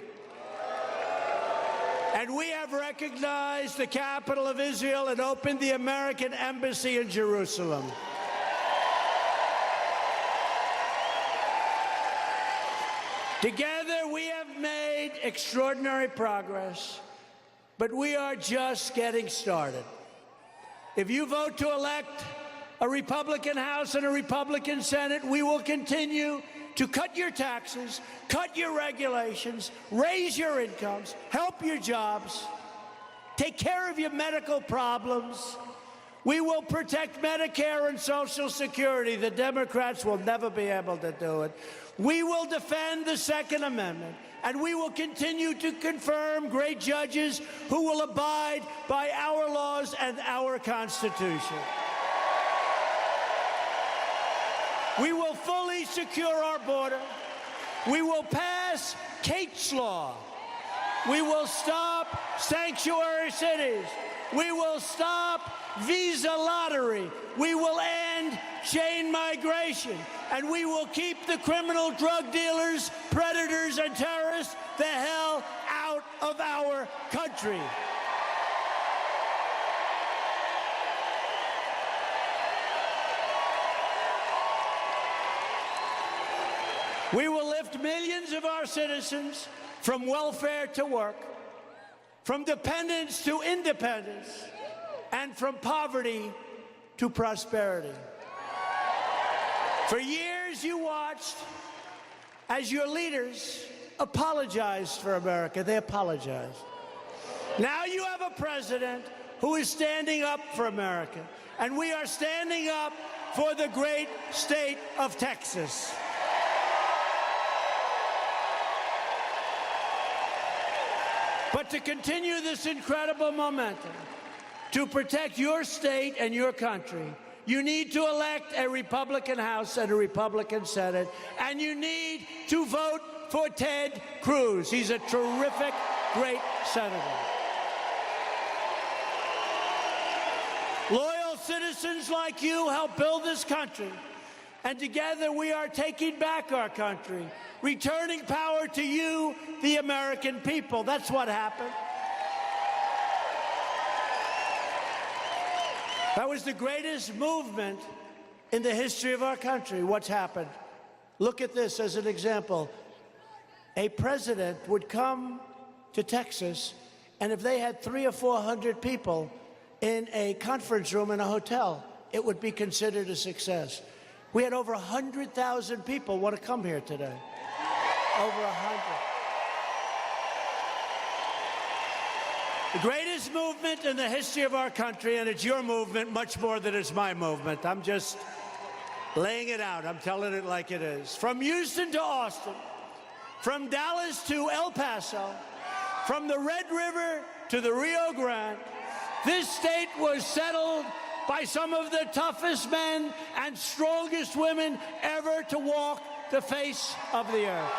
And we have recognized the capital of Israel and opened the American embassy in Jerusalem. Together, we have made extraordinary progress, but we are just getting started. If you vote to elect a Republican House and a Republican Senate, we will continue to cut your taxes, cut your regulations, raise your incomes, help your jobs, take care of your medical problems. We will protect Medicare and Social Security. The Democrats will never be able to do it. We will defend the Second Amendment, and we will continue to confirm great judges who will abide by our laws and our Constitution. We will fully secure our border. We will pass Kate's Law. We will stop sanctuary cities. We will stop visa lottery. We will end chain migration. And we will keep the criminal drug dealers, predators, and terrorists the hell out of our country. We will lift millions of our citizens from welfare to work, from dependence to independence, and from poverty to prosperity. For years, you watched as your leaders apologized for America. They apologized. Now you have a president who is standing up for America, and we are standing up for the great state of Texas. But to continue this incredible momentum, to protect your state and your country, you need to elect a Republican House and a Republican Senate, and you need to vote for Ted Cruz. He's a terrific, great senator. Loyal citizens like you help build this country, and together we are taking back our country, returning power to you, the American people. That's what happened. That was the greatest movement in the history of our country. What's happened? Look at this as an example. A president would come to Texas, and if they had 300 or 400 people in a conference room in a hotel, it would be considered a success. We had over 100,000 people want to come here today. Over 100. The greatest movement in the history of our country, and it's your movement much more than it's my movement. I'm just laying it out. I'm telling it like it is. From Houston to Austin, from Dallas to El Paso, from the Red River to the Rio Grande, this state was settled by some of the toughest men and strongest women ever to walk the face of the earth.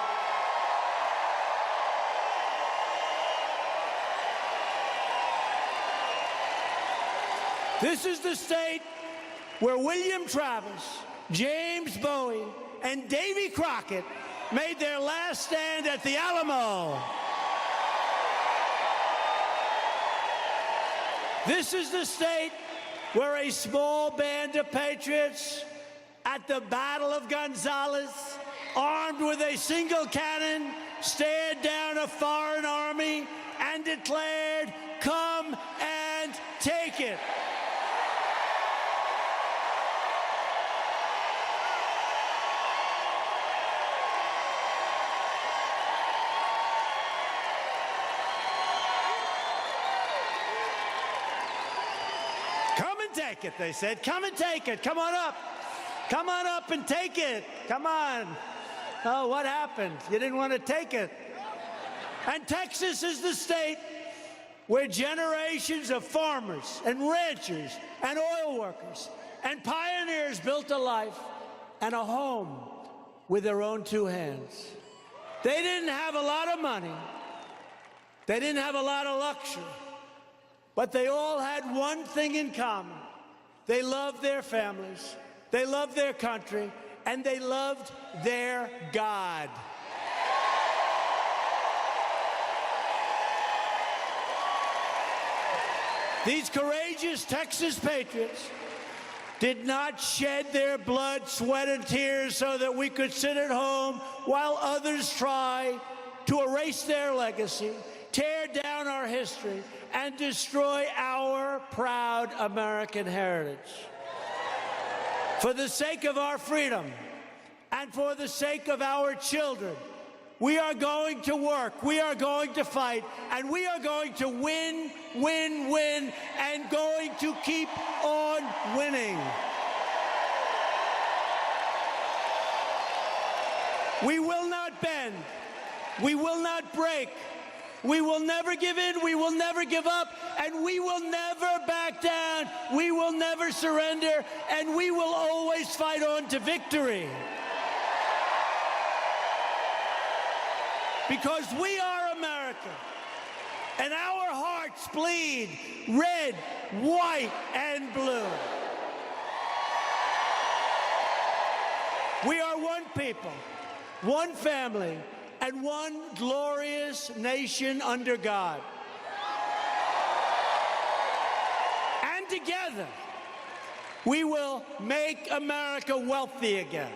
This is the state where William Travis, James Bowie, and Davy Crockett made their last stand at the Alamo. This is the state where a small band of patriots at the Battle of Gonzales, armed with a single cannon, stared down a foreign army and declared, "Come and take it." Take it, they said. Come and take it. Come on up. Come on up and take it. Come on. Oh, what happened? You didn't want to take it. And Texas is the state where generations of farmers and ranchers and oil workers and pioneers built a life and a home with their own two hands. They didn't have a lot of money, They didn't have a lot of luxury, but they all had one thing in common. They loved their families, they loved their country, and they loved their God. These courageous Texas patriots did not shed their blood, sweat, and tears so that we could sit at home while others try to erase their legacy, tear down our history, and destroy our proud American heritage. For the sake of our freedom and for the sake of our children, we are going to work, we are going to fight, and we are going to win, win, win, and going to keep on winning. We will not bend. We will not break. We will never give in. We will never give up. And we will never back down. We will never surrender. And we will always fight on to victory. Because we are America, and our hearts bleed red, white, and blue. We are one people, one family, and one glorious nation under God. And together, we will make America wealthy again.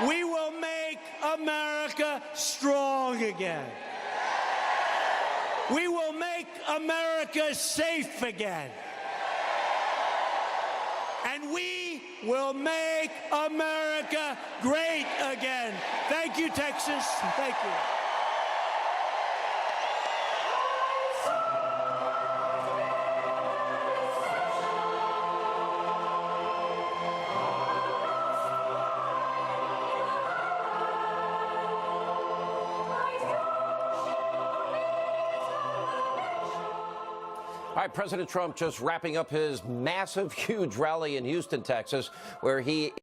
We will make America strong again. We will make America safe again. And we will make America great again. Thank you, Texas. Thank you. All right, President Trump just wrapping up his massive, huge rally in Houston, Texas, where he